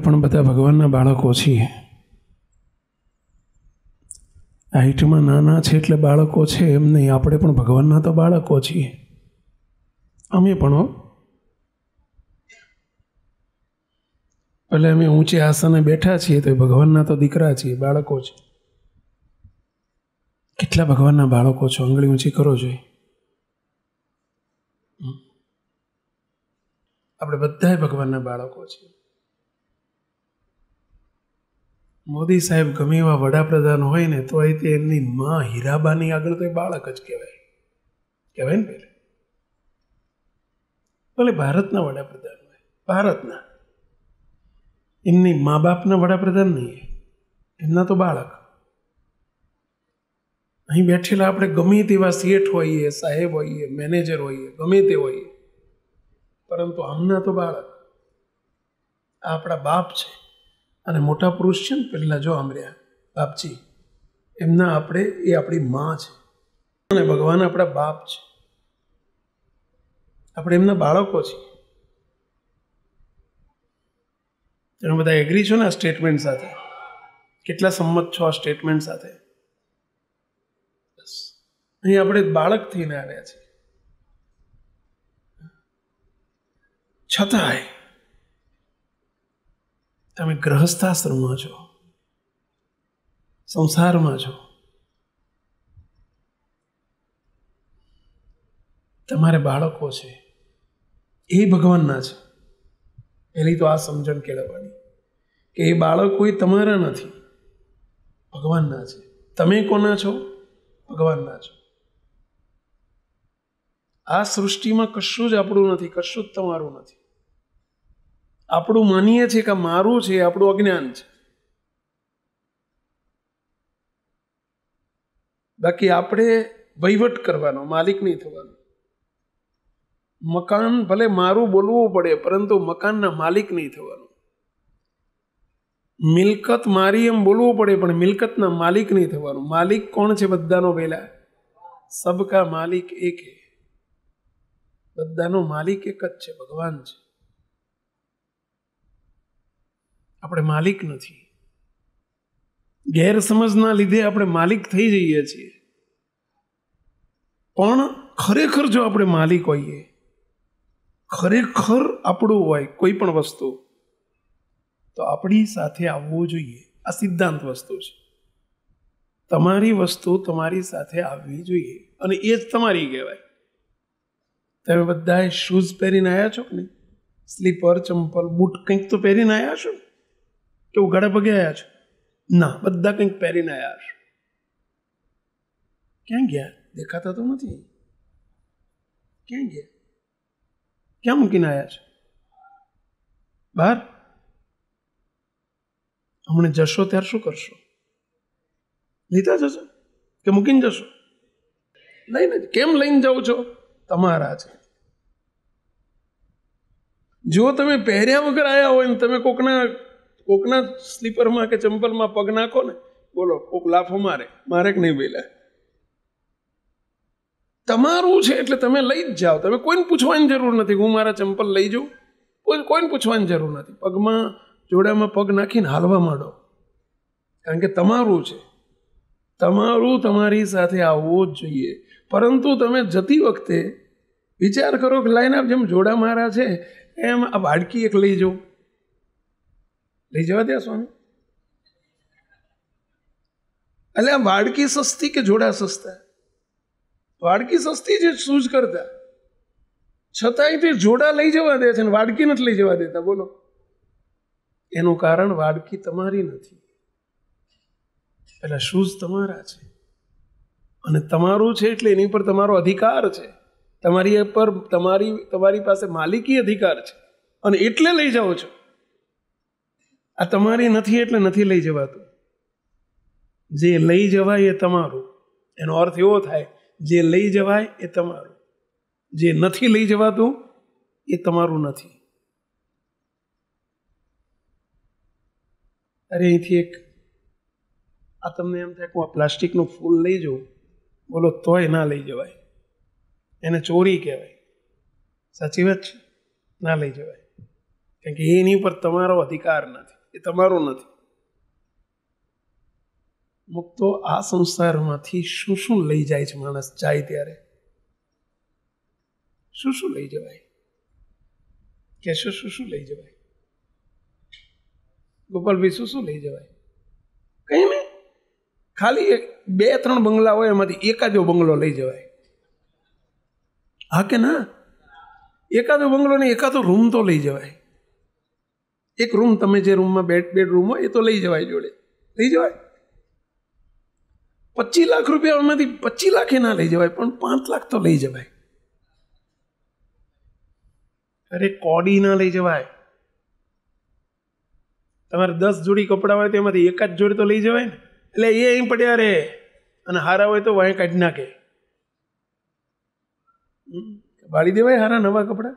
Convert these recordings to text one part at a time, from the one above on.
પણ બધા ભગવાનના બાળકો છીએ. હાઈટમાં નાના છે એટલે બાળકો છે એમ નહીં, આપણે પણ ભગવાનના તો બાળકો છીએ. અમે પણ એટલે અમે ઊંચે આસને બેઠા છીએ તો ભગવાનના તો દીકરા છીએ, બાળકો છે. કેટલા ભગવાનના બાળકો છો? આંગળી ઊંચી કરો જોઈએ. આપણે બધા ભગવાનના બાળકો છીએ. મોદી સાહેબ ગમે એવા વડાપ્રધાન હોય ને તો એ એમની માં હીરાબાની આગળ તો એ બાળક જ કહેવાય. કહેવાય ને પેલે ભલે ભારતના વડાપ્રધાન હોય, ભારતના, એમની મા બાપના વડાપ્રધાન નહીં, એમના તો બાળક. અહીં બેઠેલા આપણે ગમે તેવા શેઠ હોઈએ, સાહેબ હોઈએ, મેનેજર હોઈએ, ગમે તે હોઈએ, પરંતુ આમના તો બાળક. આ આપણા બાપ છે. અને મોટા પુરુષ છે ને પહેલાં જો આમ રહ્યા બાપજી, એમના આપણે એ આપણી માં છે અને ભગવાન આપણા બાપ છે. આપણે એમના બાળકો છીએ. તમે બધા એગ્રી છો ને આ સ્ટેટમેન્ટ સાથે? કેટલા સંમત છો આ સ્ટેટમેન્ટ સાથે? બસ અહીં આપણે બાળક થઈને આવ્યા છીએ. છતાંય તમે ગ્રહસ્થાશ્રમમાં છો, સંસારમાં છો. તમારે બાળકો છે એ ભગવાનના છે. પહેલી તો આ સમજણ કેળવવાની કે એ બાળકો એ તમારા નથી, ભગવાનના છે. તમે કોના છો? ભગવાનના છો. આ સૃષ્ટિમાં કશું જ આપણું નથી, કશું જ તમારું નથી. આપણું માનીએ છીએ કે મારું છે, આપણું અજ્ઞાન છે. બાકી આપણે વહીવટ કરવાનો, માલિક નહીં થવાનો. મકાન ભલે મારું બોલવું પડે પરંતુ મકાનના માલિક નહીં થવાનું. મિલકત મારી એમ બોલવું પડે પણ મિલકતના માલિક નહીં થવાનું. માલિક કોણ છે બધાનો? પહેલા સબકા માલિક એક હે. બધાનો માલિક એક જ છે, ભગવાન છે. આપણે માલિક નથી. ગેરસમજના લીધે આપણે માલિક થઈ જઈએ છીએ. પણ ખરેખર જો આપણે માલિક હોઈએ, ખરેખર આપણું હોય કોઈ પણ વસ્તુ, તો આપણી સાથે આવવું જોઈએ. આ સિદ્ધાંત વસ્તુ છે. તમારી વસ્તુ તમારી સાથે આવવી જોઈએ અને એ જ તમારી કહેવાય. તમે બધાએ શૂઝ પહેરીને આવ્યા છો કે નહીં? સ્લીપર, ચંપલ, બૂટ કંઈક તો પહેરીને આવ્યા છો કે ઉઘાડા પગે આવ્યા છો? ના, બધા કંઈક પહેરીને આવ્યા છો. ક્યાં ગયા? દેખાતા તો નથી. ક્યાં ગયા? ક્યાં મૂકીને આવ્યા છો? બહાર? હમણાં જશો ત્યારે શું કરશો? લીધા જશો કે મૂકીને જશો? લઈને. કેમ લઈને જાઓ છો? તમારા છે. જો તમે પહેર્યા વગર આવ્યા હોય ને તમે કોકના સ્લીપરમાં કે ચંપલમાં પગ નાખો ને, બોલો કોક લાફો મારે કે નહીં બોલ્યા? તમારું છે એટલે તમે લઈ જ જાઓ. તમે કોઈને પૂછવાની જરૂર નથી. હું મારા ચંપલ લઈ જાઉં, કોઈને પૂછવાની જરૂર નથી. પગમાં જોડામાં પગ નાખીને હાલવા માંડો, કારણ કે તમારું છે. તમારું તમારી સાથે આવવું જ જોઈએ. પરંતુ તમે જતી વખતે વિચાર કરો કે લાઈને આપ જેમ જોડા મારા છે એમ આ વાડકી એક લઈ જાઉં. લઈ જવા દે સ્વામી. એટલે આ વાડકી સસ્તી કે જોડા સસ્તા? વાડકી સસ્તી છે શૂઝ કરતા, છતાંય તે જોડા લઈ જવા દે છે ને વાડકી નથી લઈ જવા દેતા. બોલો, એનું કારણ વાડકી તમારી નથી. એટલે શૂઝ તમારા છે અને તમારું છે એટલે એની પર તમારો અધિકાર છે. તમારી પાસે માલિકી અધિકાર છે અને એટલે લઈ જાઓ છો. આ તમારી નથી એટલે નથી લઈ જવાતું. જે લઈ જવાય એ તમારું. એનો અર્થ એવો થાય, જે લઈ જવાય એ તમારું, જે નથી લઈ જવાતું એ તમારું નથી. અરે અહીંથી એક આ તમને એમ થાય કે હું આ પ્લાસ્ટિકનું ફૂલ લઈ જાઉં, બોલો તોય ના લઈ જવાય. એને ચોરી કહેવાય. સાચી વાત છે? ના લઈ જવાય. કારણ કે એની પર તમારો અધિકાર નથી, એ તમારો નથી. મુક્તો આ સંસારમાંથી શું શું લઈ જાય છે માણસ જાય ત્યારે? શું શું લઈ જવાય? કહેશો શું શું લઈ જવાય? ગોપાલભાઈ શું શું લઈ જવાય? કઈ નહીં, ખાલી 2-3 બંગલા હોય એમાંથી એકાદો બંગલો લઈ જવાય. હા કે ના? એકાદો બંગલો ને એકાદો રૂમ તો લઈ જવાય. એક રૂમ, તમે જે રૂમમાં બેડરૂમ હોય એ તો લઈ જવાય, જોડે લઈ જવાય. 25 લાખ રૂપિયામાંથી 25 લાખ ના લઈ જવાય, પણ 5 લાખ તો લઈ જવાય. અરે કોડી ના લઈ જવાય. તમારે 10 જોડી કપડાં હોય તો એમાંથી એક જ જોડી તો લઈ જવાય ને. એટલે એ અહીં પડ્યા રે, અને હારા હોય તો વાંય કાઢી નાખે. બાળી દેવાય હારા નવા કપડાં.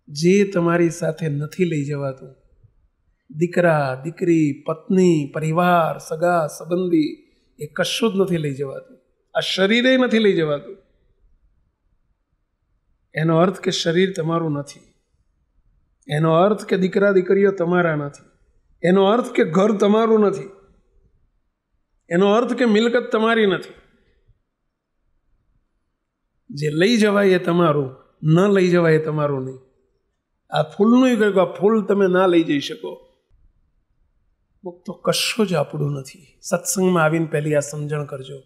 જે તમારી સાથે નથી લઈ જવાતું, દીકરા, દીકરી, પત્ની, પરિવાર, સગા સંબંધી, એ કશું જ નથી લઈ જવાતું. આ શરીરે નથી લઈ જવાતું. એનો અર્થ કે શરીર તમારું નથી. એનો અર્થ કે દીકરા દીકરીઓ તમારા નથી. એનો અર્થ કે ઘર તમારું નથી. એનો અર્થ કે મિલકત તમારી નથી. જે લઈ જવાય એ તમારું, ન લઈ જવાય એ તમારું નહીં. આ ફૂલનું કહ્યું કે આ ફૂલ તમે ના લઈ જઈ શકો. મુક્તો કશું જ આપણું નથી. સત્સંગમાં આવીને પહેલી આ સમજણ કરજો,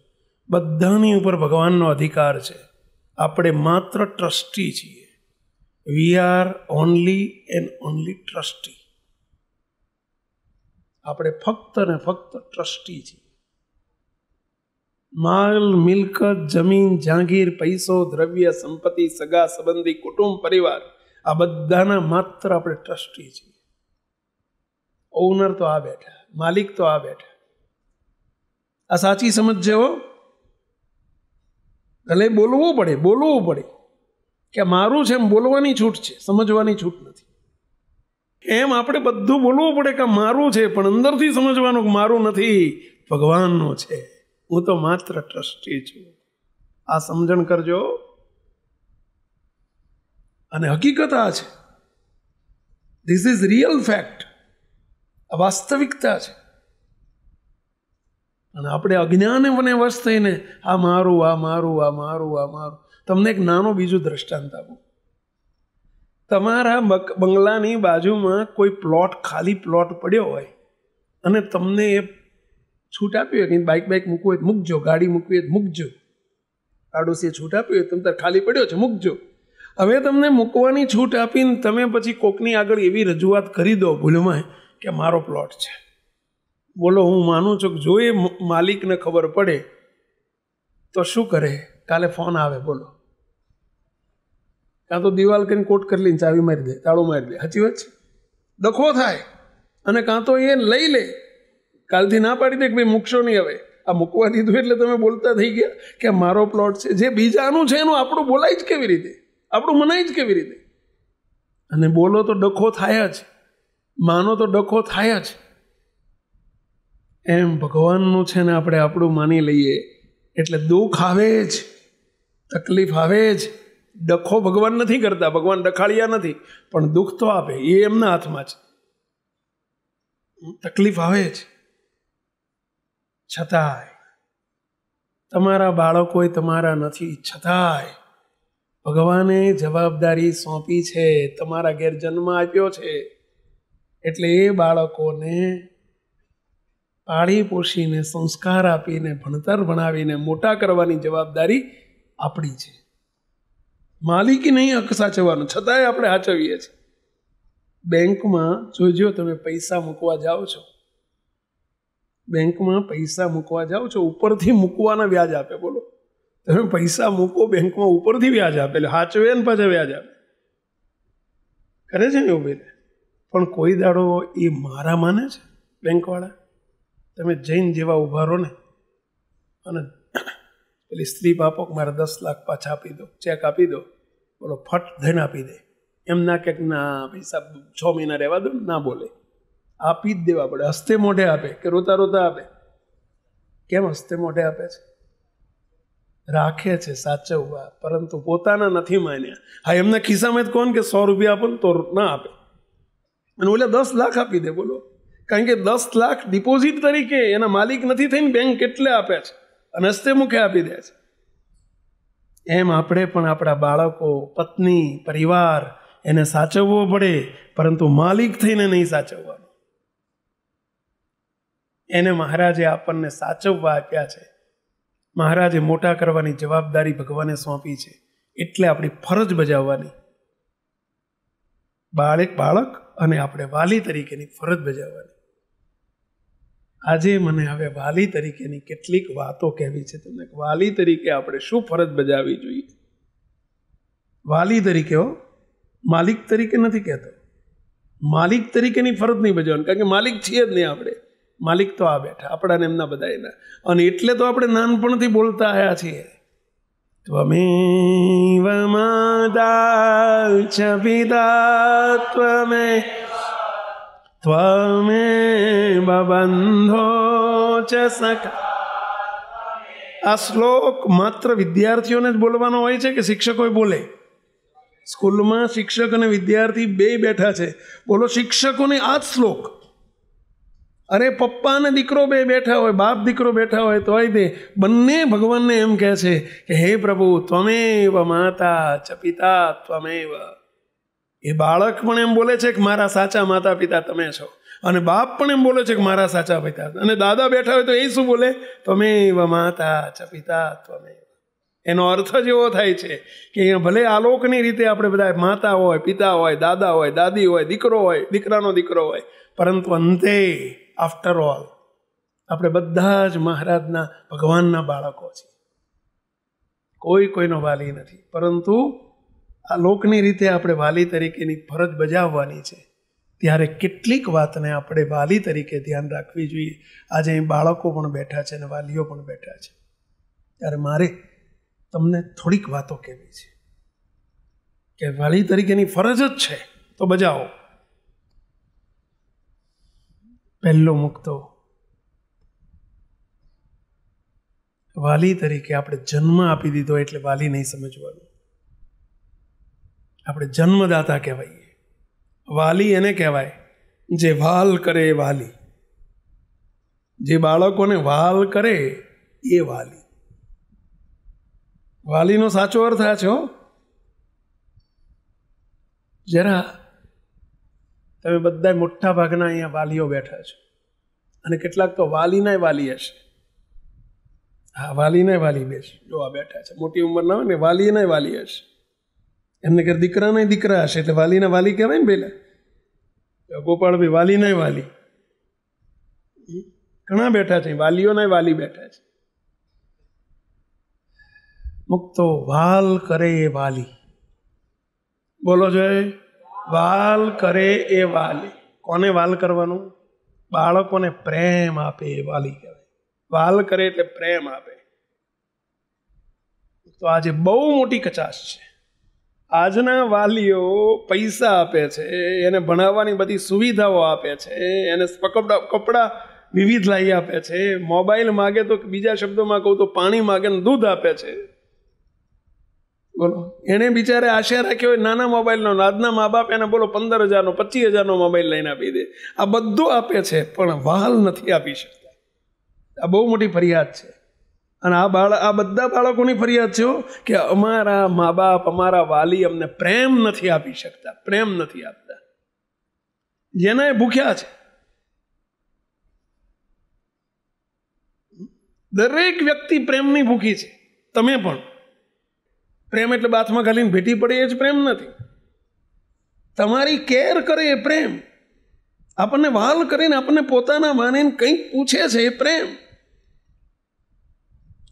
બધાની ઉપર ભગવાનનો અધિકાર છે. આપણે માત્ર ટ્રસ્ટી છીએ. We are only and only trustee. આપણે ફક્ત ને ફક્ત ટ્રસ્ટી છીએ. માલ, મિલકત, જમીન, જાગીર, પૈસો, દ્રવ્ય, સંપત્તિ, સગા સંબંધી, કુટુંબ, પરિવાર, આ બધાના માત્ર આપણે ટ્રસ્ટી છીએ. ઓનર તો આ બેઠા, માલિક તો આ બેઠા. આ સાચી સમજ છે હો. ભલે બોલવું પડે કે મારું છે એમ બોલવાની છૂટ છે, સમજવાની છૂટ નથી. એમ આપણે બધું બોલવું પડે કે મારું છે, પણ અંદરથી સમજવાનું કે મારું નથી, ભગવાનનું છે. હું તો માત્ર ટ્રસ્ટી છું. આ સમજણ કરજો. અને હકીકત આ છે. This is real fact. આ વાસ્તવિકતા છે. અને આપણે અજ્ઞાને વશ થઈને આ મારું, આ મારું, આ મારું, આ મારું. તમને એક નાનો બીજું દ્રષ્ટાંત આપું. તમારા બંગલાની બાજુમાં કોઈ પ્લોટ, ખાલી પ્લોટ પડ્યો હોય, અને તમને એ છૂટ આપી હોય કે બાઇક મૂકવું હોય મૂકજો, ગાડી મૂકવી હોય મૂકજો, પાડોશીએ છૂટ આપી હોય તમે ખાલી પડ્યો છે મૂકજો. હવે તમને મૂકવાની છૂટ આપીને તમે પછી કોકની આગળ એવી રજૂઆત કરી દો ભૂલમાં કે મારો પ્લોટ છે. બોલો, હું માનું છું કે જો એ માલિકને ખબર પડે તો શું કરે? કાલે ફોન આવે, બોલો. કાં તો દિવાલ કરીને કોટ કરી લઈને ચાવી મારી દે, તાળું મારી દે. સાચી વાત છે? ડખો થાય. અને કાં તો એ લઈ લે, કાલથી ના પાડી દે કે ભાઈ મૂકશો નહીં. હવે આ મૂકવા દીધું એટલે તમે બોલતા થઈ ગયા કે મારો પ્લોટ છે. જે બીજાનું છે એનું આપણું બોલાય જ કેવી રીતે? આપણું મનાય જ કેવી રીતે? અને બોલો તો ડખો થાય જ, માનો તો ડખો થાય જ. એમ ભગવાનનું છે ને આપણે આપણું માની લઈએ એટલે દુઃખ આવે જ, તકલીફ આવે જ. ડખો ભગવાન નથી કરતા, ભગવાન ડખાળિયા નથી, પણ દુઃખ તો આપે. એ એમના હાથમાં છે. તકલીફ આવે જ. છતાંય તમારા બાળકો તમારા નથી, છતાંય ભગવાને જવાબદારી સોંપી છે. તમારા ઘેર જન્મ આપ્યો છે એટલે એ બાળકોને પાળી પોષીને, સંસ્કાર આપીને, ભણતર ભણાવીને મોટા કરવાની જવાબદારી આપણી છે. માલિકી નહીં હક સાચવવાનો, છતાંય આપણે સાચવીએ છીએ. બેંકમાં જોજો, તમે પૈસા મૂકવા જાઓ છો, બેંકમાં પૈસા મૂકવા જાઓ છો, ઉપરથી મૂકવાના વ્યાજ આપે. બોલો, તમે પૈસા મૂકો બેંકમાં, ઉપરથી વ્યાજ આપે, એટલે સાચવે ને પાછા વ્યાજ આપે. કરે છે ને એવું ભાઈ? પણ કોઈ દાડો એ મારા માને છે બેંકવાળા? તમે જૈન જેવા ઉભા રહો ને અને પેલી સ્લીપ આપો કે મારે 10 લાખ પાછા આપી દો, ચેક આપી દો, બોલો ફટ ધન આપી દે. એમ ના કે ના પૈસા 6 મહિના રહેવા દો, ના બોલે, આપી જ દેવા પડે. હસ્તે મોઢે આપે કે રોતા રોતા આપે? કેમ હસ્તે મોઢે આપે છે? રાખે છે સાચવવા, પરંતુ પોતાના નથી માન્યા. હા, એમના ખિસ્સામાં જ કોણ કે 100 રૂપિયા આપો ને તો ના આપે, અને ઓલે 10 લાખ આપી દે. બોલો, કારણ કે 10 લાખ ડિપોઝિટ તરીકે એના માલિક નથી થઈને બેંક કેટલે આપે છે અને હસ્તે મુખે આપી દે છે. એમ આપણે પણ આપણા બાળકો, પત્ની, પરિવાર એને સાચવવો પડે, પરંતુ માલિક થઈને નહીં સાચવવાનો. એને મહારાજે આપણને સાચવવા આપ્યા છે. મહારાજે મોટા કરવાની જવાબદારી ભગવાને સોંપી છે, એટલે આપણી ફરજ બજાવવાની. બાળક અને આપણે વાલી તરીકેની ફરજ બજાવવાની. આજે મને હવે વાલી તરીકેની કેટલીક વાતો કહેવી છે તમને. વાલી તરીકે આપણે શું ફરજ બજાવવી જોઈએ. વાલી તરીકે, માલિક તરીકે નથી કહેતો. માલિક તરીકેની ફરજ નહીં બજાવવાની, કારણ કે માલિક છીએ જ નહીં આપણે. માલિક તો આ બેઠા, આપણાને એમના બધા એના. અને એટલે તો આપણે નાનપણથી બોલતા આવ્યા છીએ, ત્વમેવ માતા ચ પિતા ત્વમેવ બંધો ચ સખા. આ શ્લોક માત્ર વિદ્યાર્થીઓને જ બોલવાનો હોય છે કે શિક્ષકો બોલે? સ્કૂલમાં શિક્ષક અને વિદ્યાર્થી બે બેઠા છે. બોલો, શિક્ષકોને આ જ શ્લોક. અરે પપ્પા અને દીકરો બે બેઠા હોય, બાપ દીકરો બેઠા હોય, તોય તે બંને ભગવાનને એમ કહે છે કે હે પ્રભુ, ત્વમેવ માતા ચ પિતા ત્વમેવ. એ બાળક પણ એમ બોલે છે કે મારા સાચા માતા પિતા તમે છો, અને બાપ પણ એમ બોલે છે કે મારા સાચા પિતા. અને દાદા બેઠા હોય તો એ શું બોલે? ત્વમેવ માતા ચ પિતા ત્વમેવ. એનો અર્થ જ એવો થાય છે કે અહીંયા ભલે આલોકની રીતે આપણે બધા માતા હોય, પિતા હોય, દાદા હોય, દાદી હોય, દીકરો હોય, દીકરાનો દીકરો હોય, પરંતુ અંતે આફ્ટર ઓલ આપણે બધા જ મહારાજના, ભગવાનના બાળકો છીએ. કોઈ કોઈનો વાલી નથી, પરંતુ આ લોકની રીતે આપણે વાલી તરીકેની ફરજ બજાવવાની છે. ત્યારે કેટલીક વાતને આપણે વાલી તરીકે ધ્યાન રાખવી જોઈએ. આજે અહીં બાળકો પણ બેઠા છે અને વાલીઓ પણ બેઠા છે. ત્યારે મારે તમને થોડીક વાતો કહેવી છે કે વાલી તરીકેની ફરજ જ છે તો બજાવો. પહેલો મુક્તો, વાલી તરીકે આપણે જન્મ આપી દીધો એટલે વાલી નહીં સમજવાનું. આપણે જન્મદાતા કહેવાઈએ. વાલી એને કહેવાય જે વાલ કરે એ વાલી. જે બાળકોને વાલ કરે એ વાલી. વાલીનો સાચો અર્થ આ છે. જરા તમે બધા મોટા ભાગના અહીંયા વાલીઓ બેઠા છો, અને કેટલાક તો વાલીના વાલી હશે. હા, વાલીના વાલી બેસ જો આ બેઠા છે, મોટી ઉંમરના હોય ને વાલીના વાલી હશે. એમને ઘર દીકરાના દીકરા હશે એટલે વાલીના વાલી કહેવાય ને. પેલા ગોપાળભાઈ વાલીના વાલી ઘણા બેઠા છે, વાલીઓના વાલી બેઠા છે. મુક્તો, વાલ કરે એ વાલી. બોલો જોઈએ, વાલ કરે એ વાલી. કોને વાલ કરવાનું? બાળકોને પ્રેમ આપે એ વાલી કહેવાય. વાલ કરે એટલે પ્રેમ આપે. તો આજે બહુ મોટી કચાશ છે. આજના વાલીઓ પૈસા આપે છે, એને ભણાવવાની બધી સુવિધાઓ આપે છે, એને કપડાં વિવિધ લાવી આપે છે, મોબાઈલ માગે તો બીજા શબ્દોમાં કહું તો પાણી માગે ને દૂધ આપે છે. બોલો, એને બિચારે આશા રાખ્યો હોય નાના મોબાઈલનો, આજના મા બાપ એને બોલો 15,000નો 25,000નો મોબાઈલ લઈને આપી દે. આ બધું આપે છે પણ વાલ નથી આપી શકતા. આ બહુ મોટી ફરિયાદ છે. અને આ બધા બાળકોની ફરિયાદ છે કે અમારા મા બાપ, અમારા વાલી અમને પ્રેમ નથી આપી શકતા, પ્રેમ નથી આપતા. જેને ભૂખ્યા છે. દરેક વ્યક્તિ પ્રેમની ભૂખી છે. તમે પણ. પ્રેમ એટલે બાથમાં ઘાલીને ભેટી પડે એ જ પ્રેમ નથી. તમારી કેર કરે એ પ્રેમ. આપણને વાલ કરીને આપણને પોતાના માનીને કંઈક પૂછે છે એ પ્રેમ.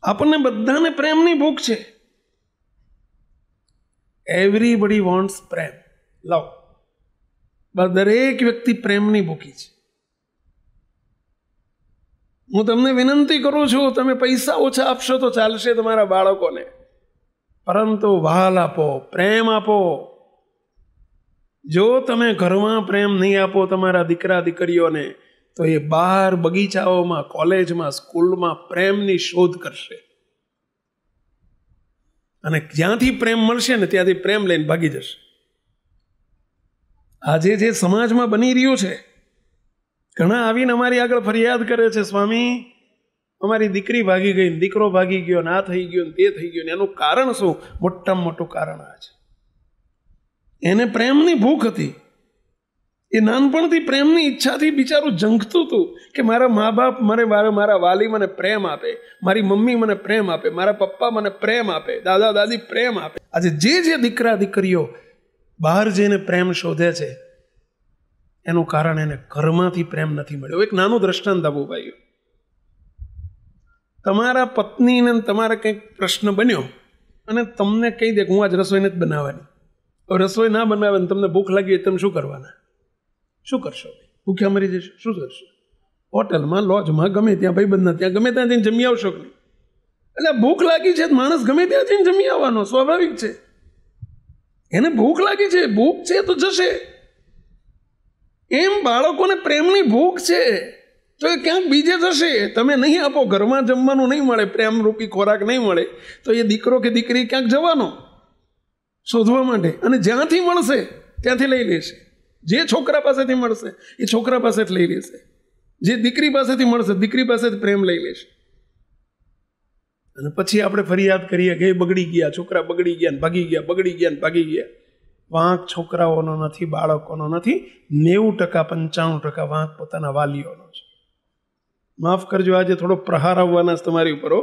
આપણને બધાને પ્રેમની ભૂખ છે. એવરીબડી વોન્ટ્સ પ્રેમ, લવ. દરેક વ્યક્તિ પ્રેમની ભૂખી છે. હું તમને વિનંતી કરું છું, તમે પૈસા ઓછા આપશો તો ચાલશે તમારા બાળકોને, પરંતુ વાલ આપો, પ્રેમ આપો. જો તમે ઘરમાં પ્રેમ નહીં આપો તમારા દીકરા દીકરીઓને, તો એ બહાર બગીચાઓમાં, કોલેજમાં, સ્કૂલમાં પ્રેમની શોધ કરશે. અને જ્યાંથી પ્રેમ મળશે ને ત્યાંથી પ્રેમ લઈને ભાગી જશે. આજે જે સમાજમાં બની રહ્યું છે, ઘણા આવીને અમારી આગળ ફરિયાદ કરે છે, સ્વામી અમારી દીકરી ભાગી ગઈ, દીકરો ભાગી ગયો, ના થઈ ગયો, તે થઈ ગયો. એનું કારણ શું? મોટામાં મોટું કારણ આ છે. એને પ્રેમની ભૂખ હતી. એ નાનપણથી પ્રેમની ઈચ્છાથી બિચારું ઝંખતું હતું કે મારા મા બાપ મારા વાલી મને પ્રેમ આપે, મારી મમ્મી મને પ્રેમ આપે, મારા પપ્પા મને પ્રેમ આપે, દાદા દાદી પ્રેમ આપે. આજે જે દીકરા દીકરીઓ બહાર જઈને પ્રેમ શોધે છે, એનું કારણ એને ઘરમાંથી પ્રેમ નથી મળ્યો. એક નાનું દ્રષ્ટાંત આપું ભાઈઓ. તમારા પત્નીને તમારે કંઈક પ્રશ્ન બન્યો અને તમને કહી દે કે હું આજ રસોઈ નથી બનાવવાની. રસોઈ ના બનાવે ને તમને ભૂખ લાગી હોય, તમે શું કરવાના? શું કરશો? ભૂખ્યા મરી જશો? શું કરશો? હોટલમાં, લોજમાં, ગમે ત્યાં, ભાઈબંધના ત્યાં, ગમે ત્યાં જઈને જમી આવશો કે નહીં? એટલે ભૂખ લાગી છે, માણસ ગમે ત્યાં જઈને જમી આવવાનો સ્વાભાવિક છે. એને ભૂખ લાગી છે, ભૂખ છે તો જશે. એમ બાળકોને પ્રેમની ભૂખ છે તો એ ક્યાંક બીજે જશે. તમે નહીં આપો, ઘરમાં જમવાનું નહીં મળે, પ્રેમરૂપી ખોરાક નહીં મળે, તો એ દીકરો કે દીકરી ક્યાંક જવાનો શોધવા માટે, અને જ્યાંથી મળશે ત્યાંથી લઈ લેશે. જે છોકરા પાસેથી મળશે એ છોકરા પાસે જ લઈ લેશે. જે દીકરી પાસેથી મળશે દીકરી પાસે જ પ્રેમ લઈ લેશે. અને પછી આપણે ફરિયાદ કરીએ કે બગડી ગયા છોકરા, બગડી ગયા ને ભાગી ગયા, બગડી ગયા ને ભાગી ગયા. વાંક છોકરાઓનો નથી, બાળકોનો નથી. 90%, 95% વાંક પોતાના વાલીઓનો છે. માફ કરજો, આજે થોડો પ્રહાર આવવાના છે તમારી ઉપર.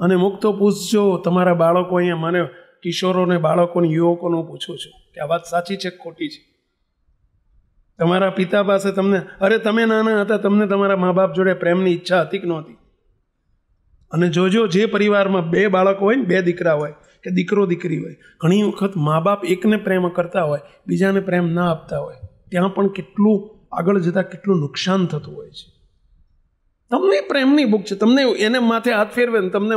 અને મુક્તો પૂછજો તમારા બાળકો. અહીંયા મને કિશોરોને, બાળકોને, યુવકોને પૂછું છું કે આ વાત સાચી છે કે ખોટી છે? તમારા પિતા પાસે તમને, અરે તમે નાના હતા તમને તમારા મા બાપ જોડે પ્રેમની ઈચ્છા હતી કે નહોતી? અને જોજો, જે પરિવારમાં 2 બાળકો હોય ને, 2 દીકરા હોય કે દીકરો દીકરી હોય, ઘણી વખત મા બાપ એકને પ્રેમ કરતા હોય, બીજાને પ્રેમ ના આપતા હોય, ત્યાં પણ કેટલું આગળ જતાં કેટલું નુકસાન થતું હોય છે. તમને પ્રેમની ભૂખ છે, તમને એને માથે હાથ ફેરવે ને તમને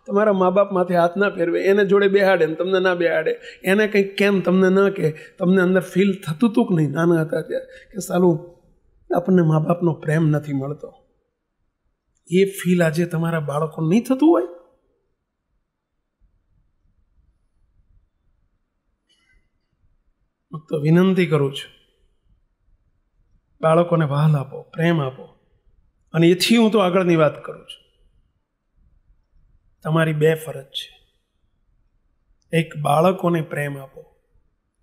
તમારા મા બાપ માથે હાથ ના ફેરવે, એને જોડે બેહાડે ને તમને ના બેહાડે, એને કંઈક કેમ તમને ન કે, તમને અંદર ફીલ થતું હતું કે નહીં નાના હતા ત્યારે કે સાલું આપણને મા બાપનો પ્રેમ નથી મળતો? એ ફીલ આજે તમારા બાળકોને નહીં થતું હોય? તો વિનંતી કરું છું, બાળકોને વહાલ આપો, પ્રેમ આપો. અને એથી હું તો આગળની વાત કરું છું. તમારી 2 ફરજ છે. એક, બાળકોને પ્રેમ આપો,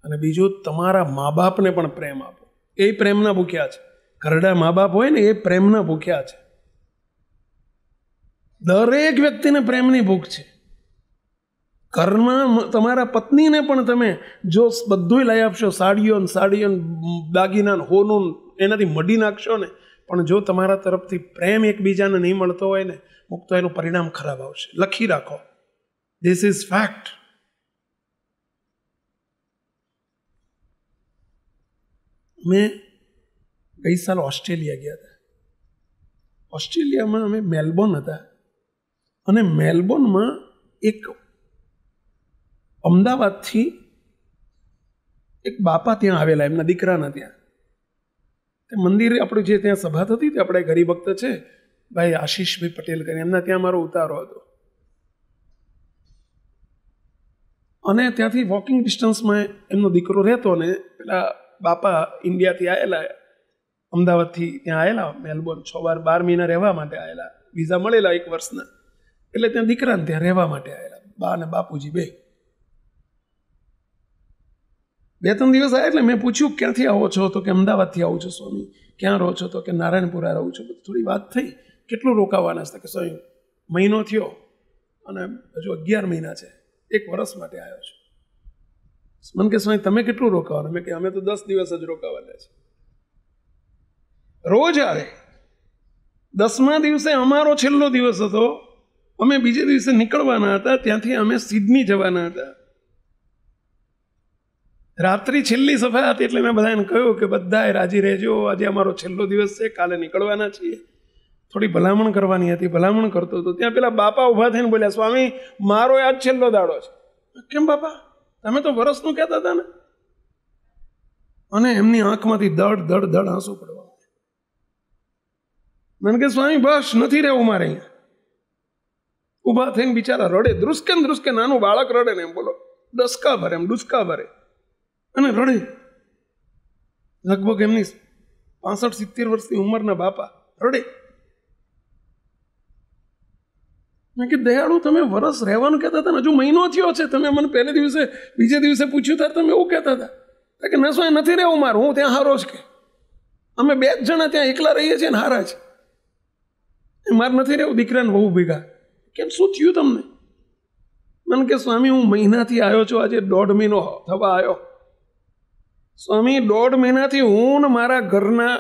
અને બીજું, તમારા મા બાપને પણ પ્રેમ આપો. એ પ્રેમના ભૂખ્યા છે. ઘરડા મા બાપ હોય ને, એ પ્રેમના ભૂખ્યા છે. દરેક વ્યક્તિને પ્રેમની ભૂખ છે. ઘરમાં તમારા પત્નીને પણ તમે જો બધું લઈ આપશો, સાડીઓ દાગીના, હોનું, એનાથી મઢી નાખશો ને, પણ જો તમારા તરફથી પ્રેમ એકબીજાને નહીં મળતો હોય ને, તો એનું પરિણામ ખરાબ આવશે. લખી રાખો, ધીસ ઇઝ ફેક્ટ. મેં ગઈ સાલ ઓસ્ટ્રેલિયા ગયા હતા. ઓસ્ટ્રેલિયામાં અમે મેલબોર્ન હતા, અને મેલબોર્નમાં એક અમદાવાદથી એક બાપા ત્યાં આવેલા, એમના દીકરાના ત્યાં. તે મંદિર આપણું જે ત્યાં સભા થતી હતી, આપણે હરિભક્ત છે ભાઈ આશીષભાઈ પટેલ કરીને, એમના ત્યાં મારો ઉતારો હતો. અને ત્યાંથી વોકિંગ ડિસ્ટન્સમાં એમનો દીકરો રહેતો, ને પેલા બાપા ઇન્ડિયાથી આવેલા, અમદાવાદથી ત્યાં આવેલા મેલબોર્ન, 12 મહિના રહેવા માટે આવેલા. વિઝા મળેલા 1 વર્ષના, એટલે ત્યાં દીકરાને ત્યાં રહેવા માટે આવેલા, બા અને બાપુજી 2. 2-3 દિવસ આવ્યા. એટલે મેં પૂછ્યું ક્યાંથી આવો છો? તો કે અમદાવાદથી આવું છું સ્વામી. ક્યાં રહો છો? તો કે નારાયણપુરા રહું છું. થોડી વાત થઈ, કેટલું રોકાવાના છે? કે સ્વામી મહિનો થયો અને હજુ 11 મહિના છે, 1 વર્ષ માટે આવ્યો છું. મને કે સ્વામી તમે કેટલું રોકાવાના? મેં કે અમે તો 10 દિવસ જ રોકાવાના છે. રોજ આવે. 10મા દિવસે અમારો છેલ્લો દિવસ હતો. અમે બીજે દિવસે નીકળવાના હતા. ત્યાંથી અમે સિડની જવાના હતા. રાત્રિ છેલ્લી સભા હતી, એટલે મેં બધાને કહ્યું કે બધાએ રાજી રહેજો, આજે અમારો છેલ્લો દિવસ છે, કાલે નીકળવાના છીએ. થોડી ભલામણ કરવાની હતી, ભલામણ કરતો હતો. ત્યાં પેલા બાપા ઊભા થઈને બોલ્યા, સ્વામી મારો આજ છેલ્લો દાડો છે. કેમ બાપા? તમે તો વરસનું કહેતા હતા ને. અને એમની આંખમાંથી દડ આંસુ પડવા. મને કે સ્વામી બસ નથી રહેવું મારે અહીંયા. ઊભા થઈને બિચારા રડે, ધ્રુસકે ને ધ્રુસકે, નાનું બાળક રડે ને એમ બોલો, ડસકા ભરે, એમ ડુસકા ભરે અને રડે. લગભગ એમની 65-70 વર્ષની ઉંમરના બાપા રડે. મેં કે દયાળુ, તમે વરસ રહેવાનું કહેતા હતા ને, હજુ મહિનો થયો છે, તમે મને પહેલે દિવસે બીજે દિવસે પૂછ્યું ત્યારે તમે એવું કહેતા હતા કે નસો નથી રહેવું મારું, હું ત્યાં હારો જ, કે અમે 2 જણા ત્યાં એકલા રહીએ છીએ ને હારા છે, મારે નથી રહેવું દીકરાને બહુ ભેગા. કેમ, શું થયું તમને? મને કે સ્વામી, હું મહિનાથી આવ્યો છું, આજે 1.5 મહિનો થવા આવ્યો. સ્વામી, 1.5 મહિનાથી હું ને મારા ઘરના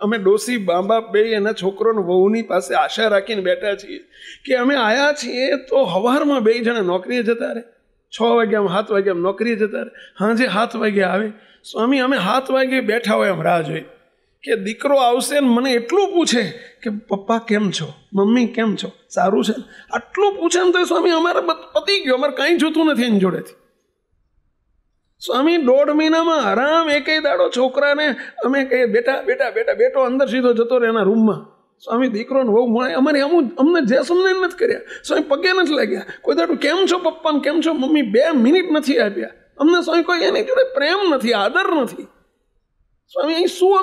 અમે ડોસી બાબા બે એના છોકરોને વહુની પાસે આશા રાખીને બેઠા છીએ કે અમે આવ્યા છીએ તો સવારમાં 2 જણા નોકરીએ જતા રહે, 6 વાગ્યામાં 7 વાગ્યામાં નોકરીએ જતા રહે, સાંજે 7 વાગે આવે. સ્વામી, અમે 7 વાગે બેઠા હોય એમ રાહ જોઈ કે દીકરો આવશે ને મને એટલું પૂછે કે પપ્પા કેમ છો, મમ્મી કેમ છો, સારું છે, આટલું પૂછે ને તો સ્વામી અમારે પતી ગયો, અમારે કાંઈ જોતું નથી એની જોડેથી. સ્વામી, 1.5 મહિનામાં આરામ એકેય દાડો છોકરાને અમે કહીએ બેટા બેટા બેટા, બેટો અંદર સીધો જતો રહે એના રૂમમાં. સ્વામી, દીકરોને બહુ મળે, અમારે અમને જે સમજણ નથી કર્યા. સ્વામી, પગે નથી લાગ્યા કોઈ દાડો, કેમ છો પપ્પાને, કેમ છો મમ્મી, 2 મિનિટ નથી આપ્યા અમને. સ્વામી, કોઈ એની જોડે પ્રેમ નથી, આદર નથી. સ્વામી, અહીં શું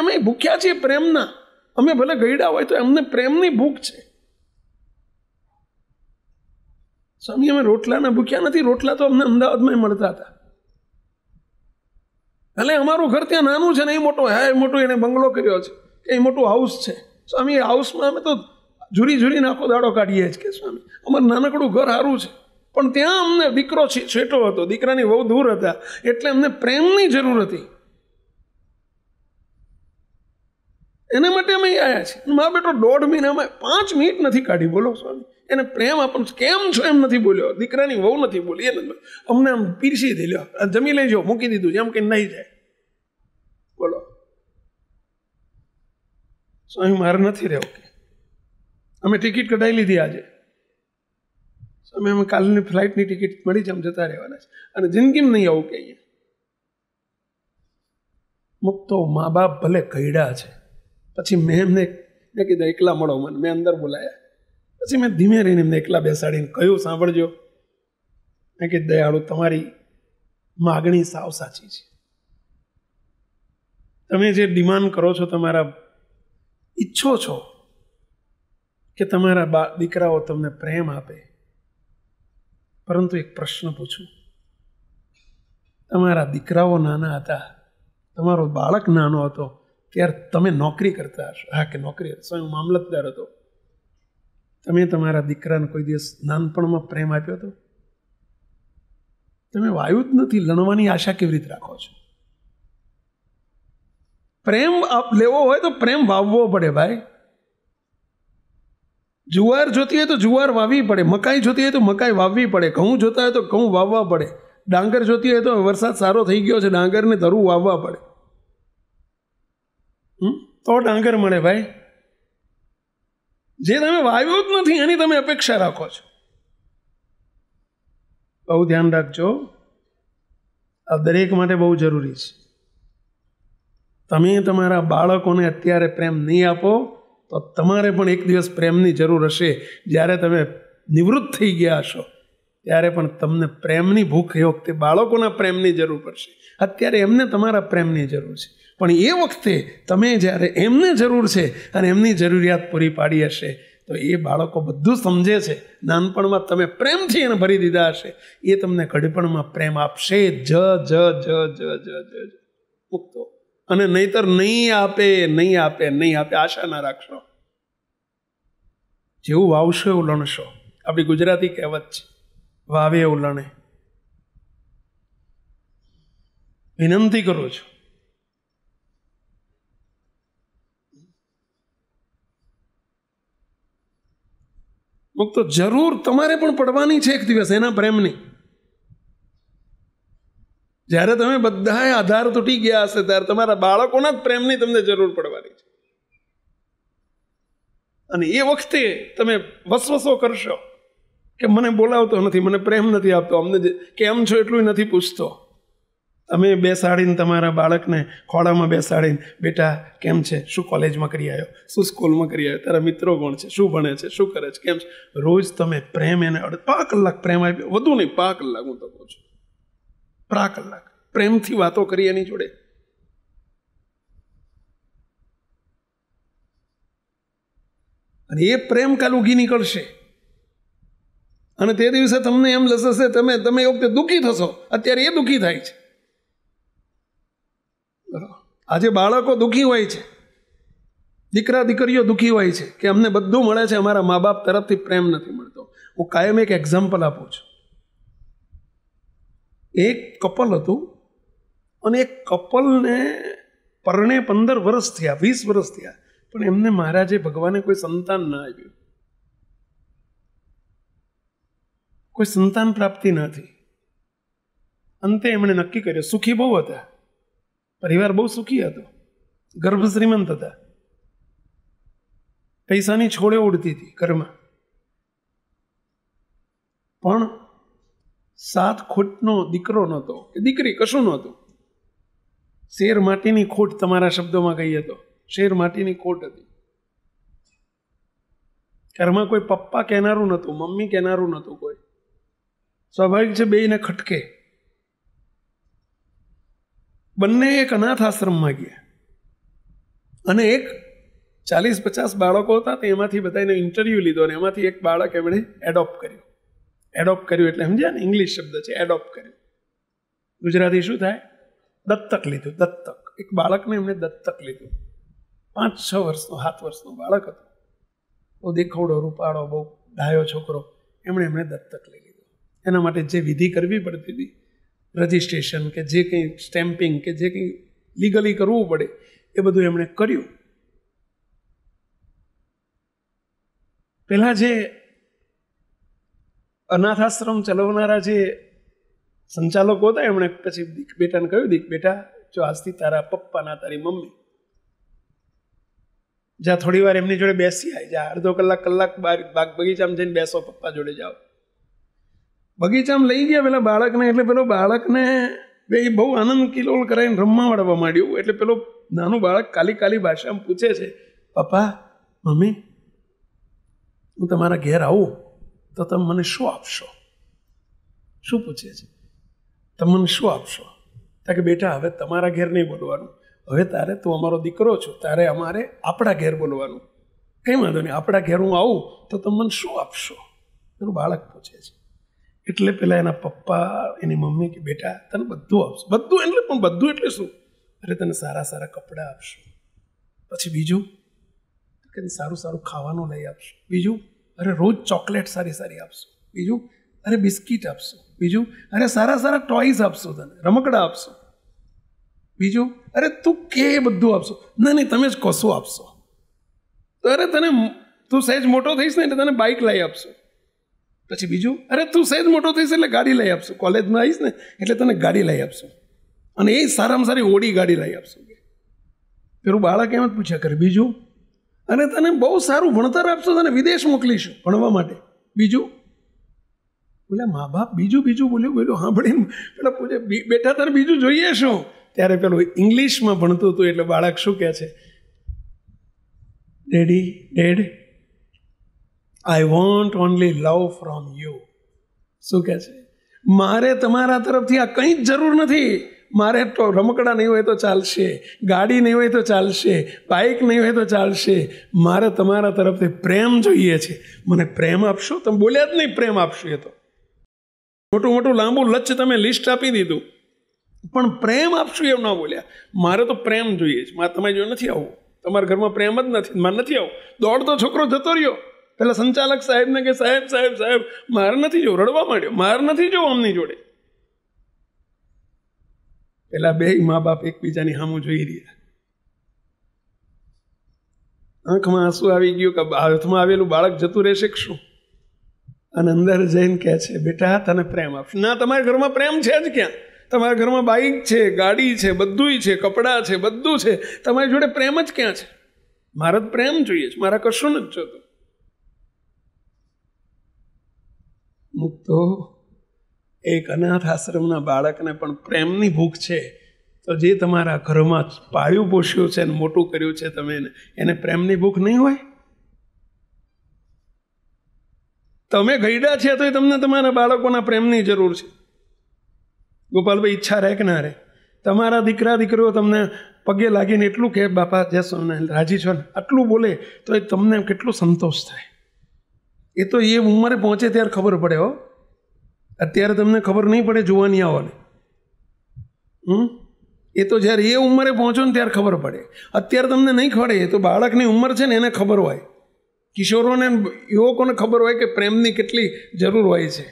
અમે ભૂખ્યા છીએ પ્રેમના. અમે ભલે ગયડા હોય તો અમને પ્રેમની ભૂખ છે. સ્વામી, અમે રોટલાના ભૂખ્યા નથી, રોટલા તો અમને અમદાવાદમાં મળતા હતા. ભલે અમારું ઘર ત્યાં નાનું છે ને, એ મોટો હે, મોટું એને બંગલો કર્યો છે, એ મોટું હાઉસ છે. સ્વામી, હાઉસમાં અમે તો ઝૂરીને આખો દાડો કાઢીએ જ કે સ્વામી, અમારું નાનકડું ઘર સારું છે, પણ ત્યાં અમને દીકરો છેટો હતો, દીકરાની બહુ દૂર હતા, એટલે અમને પ્રેમની જરૂર હતી. એના માટે અમે આવ્યા છીએ. મારો બેટો 1.5 મહિનામાં 5 મિનિટ નથી કાઢી, બોલો સ્વામી, એને પ્રેમ આપણને કેમ છો એમ નથી બોલ્યો, દીકરાની વહુ નથી બોલી, એને અમને આમ પીરસી દીધો, જમી લેજો, મૂકી દીધું, જેમ કે નહીં જાય. બોલો સ્વામી, મારે નથી રહેવું, કે અમે ટિકિટ કઢાવી લીધી આજે. સ્વામી, અમે કાલની ફ્લાઇટની ટિકિટ મળી છે, આમ જતા રહેવાના છે, અને જિંદગીમાં નહીં આવું કે અહીંયા. મુક્તો મા બાપ ભલે કઈડા છે. પછી મેં કીધું એકલા મળો મને, મેં અંદર બોલાયા. પછી મેં ધીમે રહીને એમને એકલા બેસાડીને કહ્યું, સાંભળજો, મેં કીધું દયાળુ, તમારી માગણી સાવ સાચી છે. તમે જે ડિમાન્ડ કરો છો, તમારા ઈચ્છો છો કે તમારા દીકરાઓ તમને પ્રેમ આપે, પરંતુ એક પ્રશ્ન પૂછું, તમારા દીકરાઓ નાના હતા, તમારો બાળક નાનો હતો, ત્યારે તમે નોકરી કરતા હશો. હા, કે નોકરી, સ્વયં મામલતદાર હતો. તમે તમારા દીકરાને કોઈ દિવસ નાનપણમાં પ્રેમ આપ્યો હતો? તમે વાયુ જ નથી, લણવાની આશા કેવી રીતે રાખો છો? પ્રેમ લેવો હોય તો પ્રેમ વાવવો પડે ભાઈ. જુવાર જોતી હોય તો જુવાર વાવવી પડે, મકાઈ જોતી હોય તો મકાઈ વાવવી પડે, ઘઉં જોતા હોય તો ઘઉં વાવવા પડે, ડાંગર જોતી હોય તો વરસાદ સારો થઈ ગયો છે, ડાંગરને ધરું વાવવા પડે, તો ડાંગર મળે ભાઈ. જે તમે વાવ્યું જ નથી એની તમે અપેક્ષા રાખો છો. બહુ ધ્યાન રાખજો, આ દરેક માટે બહુ જરૂરી છે. તમે તમારા બાળકોને અત્યારે પ્રેમ નહીં આપો તો તમારે પણ એક દિવસ પ્રેમની જરૂર હશે. જ્યારે તમે નિવૃત્ત થઈ ગયા હશો ત્યારે પણ તમને પ્રેમની ભૂખ એ વખતે બાળકોના પ્રેમની જરૂર પડશે. અત્યારે એમને તમારા પ્રેમની જરૂર છે, પણ એ વખતે તમે જ્યારે એમને જરૂર છે અને એમની જરૂરિયાત પૂરી પાડી હશે તો એ બાળકો બધું સમજે છે. નાનપણમાં તમે પ્રેમથી એને ભરી દીધા હશે, એ તમને ઘડીપણમાં પ્રેમ આપશે જ જ જ જ જ જ મુક્તો. અને નહીતર નહીં આપે, નહીં આપે, નહીં આપે. આશા ના રાખશો. જેવું વાવશો એવું લણશો. આપણી ગુજરાતી કહેવત છે, વાવે એવું લણે. વિનંતી કરું છું, મુક્તો જરૂર તમારે પણ પડવાની છે એક દિવસ એના પ્રેમની. જ્યારે તમે બધાએ આધાર તૂટી ગયા હશે ત્યારે તમારા બાળકોના જ પ્રેમની તમને જરૂર પડવાની છે. અને એ વખતે તમે વસવસો કરશો કે મને બોલાવતો નથી, મને પ્રેમ નથી આપતો, અમને કેમ છો એટલું નથી પૂછતો. તમે બેસાડીને તમારા બાળકને ખોળામાં બેસાડીને, બેટા કેમ છે, શું કોલેજમાં કરી આવ્યો, શું સ્કૂલમાં કરી આવ્યો, તારા મિત્રો કોણ છે, શું ભણે છે, શું કરે છે, કેમ છે, રોજ તમે પ્રેમ એને 5 કલાક પ્રેમ આપ્યો, વધુ નહીં 5 કલાક, હું તો કહું છું 5 કલાક પ્રેમથી વાતો કરી એની જોડે. અને એ પ્રેમ કાલ ઉગી નીકળશે. અને તે દિવસે તમને એમ લસશે, તમે એ વખતે દુઃખી થશો. અત્યારે એ દુઃખી થાય છે. આજે બાળકો દુઃખી હોય છે, દીકરા દીકરીઓ દુઃખી હોય છે કે અમને બધું મળે છે, અમારા મા બાપ તરફથી પ્રેમ નથી મળતો. હું કાયમ એક એક્ઝામ્પલ આપું છું. એક કપલ હતું અને એક કપલને પરણે 15 વર્ષ થયા, 20 વર્ષ થયા, પણ એમને મહારાજે ભગવાને કોઈ સંતાન ના આપ્યું, કોઈ સંતાન પ્રાપ્તિ નથી. અંતે એમણે નક્કી કર્યું, સુખી બહુ હતા, પરિવાર બહુ સુખી હતો, ગર્ભ શ્રીમંત હતા, પૈસાની છોડે ઉડતી હતી ઘરમાં, પણ 7 ખોટનો દીકરો નહોતો કે દીકરી, કશું નહોતું. શેર માટીની ખોટ, તમારા શબ્દોમાં કહીએ તો શેર માટીની ખોટ હતી. ઘરમાં કોઈ પપ્પા કહેનારું નહોતું, મમ્મી કહેનારું નહોતું કોઈ. સ્વાભાવિક છે, બેયને ખટકે. બંને એક અનાથ આશ્રમમાં ગયા અને એક 40-50 બાળકો હતા, તો એમાંથી બધાને ઇન્ટરવ્યૂ લીધો અને એમાંથી એક બાળક એમણે એડોપ્ટ કર્યું. એડોપ્ટ કર્યું એટલે સમજ્યા ને, ઇંગ્લિશ શબ્દ છે એડોપ્ટ કર્યું. ગુજરાતી શું થાય? દત્તક લીધું. દત્તક. એક બાળકને એમણે દત્તક લીધું. 5-6 વર્ષનો, 7 વર્ષનો બાળક હતો, બહુ દેખાવડો, રૂપાળો, બહુ ડાયો છોકરો. એમણે દત્તક લઈ લીધો. એના માટે જે વિધિ કરવી પડતી હતી, રજિસ્ટ્રેશન કે જે કંઈ સ્ટેમ્પિંગ કે જે કંઈ લીગલી કરવું પડે, એ બધું એમણે કર્યું. પહેલાં જે અનાથ આશ્રમ ચલાવનારા જે સંચાલકો હતા, એમણે પછી બેટાને કહ્યું, બેટા જો આજથી તારા પપ્પાના, તારી મમ્મી જ્યાં થોડી વાર એમની જોડે બેસી આવી, જ્યાં અડધો કલાક બાગ બગીચામાં જઈને બેસો, પપ્પા જોડે જાઓ. બગીચામાં લઈ ગયા પેલા બાળકને, એટલે પેલો બાળકને બહુ આનંદ કિલોલ કરાવીને રમવા વાળવા માંડ્યું. એટલે પેલો નાનું બાળક કાલી ભાષામાં પૂછે છે, પપ્પા, મમ્મી, હું તમારા ઘેર આવું તો તમે મને શું આપશો? શું પૂછે છે? તમે મને શું આપશો? તો કે બેટા, હવે તમારા ઘેર નહીં બોલવાનું, હવે તારે, તું અમારો દીકરો છો, તારે અમારે આપણા ઘેર બોલવાનું. કંઈ વાંધો નહીં, આપણા ઘેર હું આવું તો તમે મને શું આપશો? એનું બાળક પૂછે છે. એટલે પેલા એના પપ્પા, એની મમ્મી કે બેટા તને બધું આપશું. બધું એટલે, પણ બધું એટલે શું? અરે તને સારા સારા કપડાં આપશું. પછી બીજું કે સારું ખાવાનું લઈ આપશું. બીજું, અરે રોજ ચોકલેટ સારી આપશું. બીજું, અરે બિસ્કીટ આપશું. બીજું, અરે સારા ટોયઝ આપશું, તને રમકડા આપશું. બીજું, અરે તું કે બધું આપશું. નહીં, તમે જ કશું આપશો. તો અરે તું સહેજ મોટો થઈશ ને એટલે તને બાઇક લઈ આપશું. પછી બીજું, અરે તું સહેજ મોટો થઈશ એટલે ગાડી લઈ આપશું. કોલેજમાં આવીશ ને એટલે તને ગાડી લઈ આપશું, અને એ સારામાં સારી ઓડી ગાડી લઈ આપશું. પેલું બાળક એમ જ પૂછ્યા કરે. બીજું, અને તને બહુ સારું ભણતર આપશું, તને વિદેશ મોકલીશું ભણવા માટે. બીજું, બોલે મા બાપ બીજું બોલ્યું. હા ભણીને પેલા પૂછે, બેટા તારે બીજું જોઈએ શું? ત્યારે પેલું ઇંગ્લિશમાં ભણતું હતું, એટલે બાળક શું કહે છે, dad, I want only love from you. શું કહે છે? મારે તમારા તરફથી આ કંઈ જ જરૂર નથી. મારે તો રમકડા નહીં હોય તો ચાલશે, ગાડી નહીં હોય તો ચાલશે, બાઇક નહીં હોય તો ચાલશે. મારે તમારા તરફથી પ્રેમ જોઈએ છે. મને પ્રેમ આપશો? તમે બોલ્યા જ નહીં પ્રેમ આપશો. એ તો મોટું લાંબુ લચ્છ તમે લિસ્ટ આપી દીધું, પણ પ્રેમ આપશું એવું ના બોલ્યા. મારે તો પ્રેમ જોઈએ છે. મારે તમારી જોડે નથી આવવું. તમારા ઘરમાં પ્રેમ જ નથી, મારે નથી આવું. દોડતો છોકરો જતો રહ્યો. પેલા સંચાલક સાહેબને કે સાહેબ મારે નથી જવું. રડવા માંડ્યો, મારે નથી જવું અમની જોડે. પેલા બે મા બાપ એકબીજાની સામું જોઈ રહ્યા. આંખમાં આંસુ આવી ગયું કે હાથમાં આવેલું બાળક જતું રહેશે કે શું? અને અંદર જઈને કહે છે, બેટા તને પ્રેમ આપશે. ના, તમારા ઘરમાં પ્રેમ છે જ ક્યાં? તમારા ઘરમાં બાઇક છે, ગાડી છે, બધુંય છે, કપડાં છે, બધું છે. તમારી જોડે પ્રેમ જ ક્યાં છે? મારે જ પ્રેમ જોઈએ છે, મારા કશું નથી જોતું. હું તો એક અનાથ આશ્રમના બાળકને પણ પ્રેમની ભૂખ છે, તો જે તમારા ઘરમાં પાળ્યું પોષ્યું છે ને મોટું કર્યું છે તમે એને પ્રેમની ભૂખ નહીં હોય? તમે ગયડા છે તો તમને તમારા બાળકોના પ્રેમની જરૂર છે. ગોપાલભાઈ ઈચ્છા રહે કે ના રહે? તમારા દીકરા દીકરીઓ તમને પગે લાગીને એટલું કે બાપા જય સ્વામિનારાયણ રાજી છો ને આટલું બોલે તો એ તમને કેટલો સંતોષ થાય. એ તો એ ઉંમરે પહોંચે ત્યારે ખબર પડે. હો, અત્યારે તમને ખબર નહીં પડે જોવાની આવવાને. એ તો જ્યારે એ ઉંમરે પહોંચો ને ત્યારે ખબર પડે. અત્યારે તમને નહીં ખબર. એ તો બાળકની ઉંમર છે ને એને ખબર હોય. કિશોરોને યુવકોને ખબર હોય કે પ્રેમની કેટલી જરૂર હોય છે.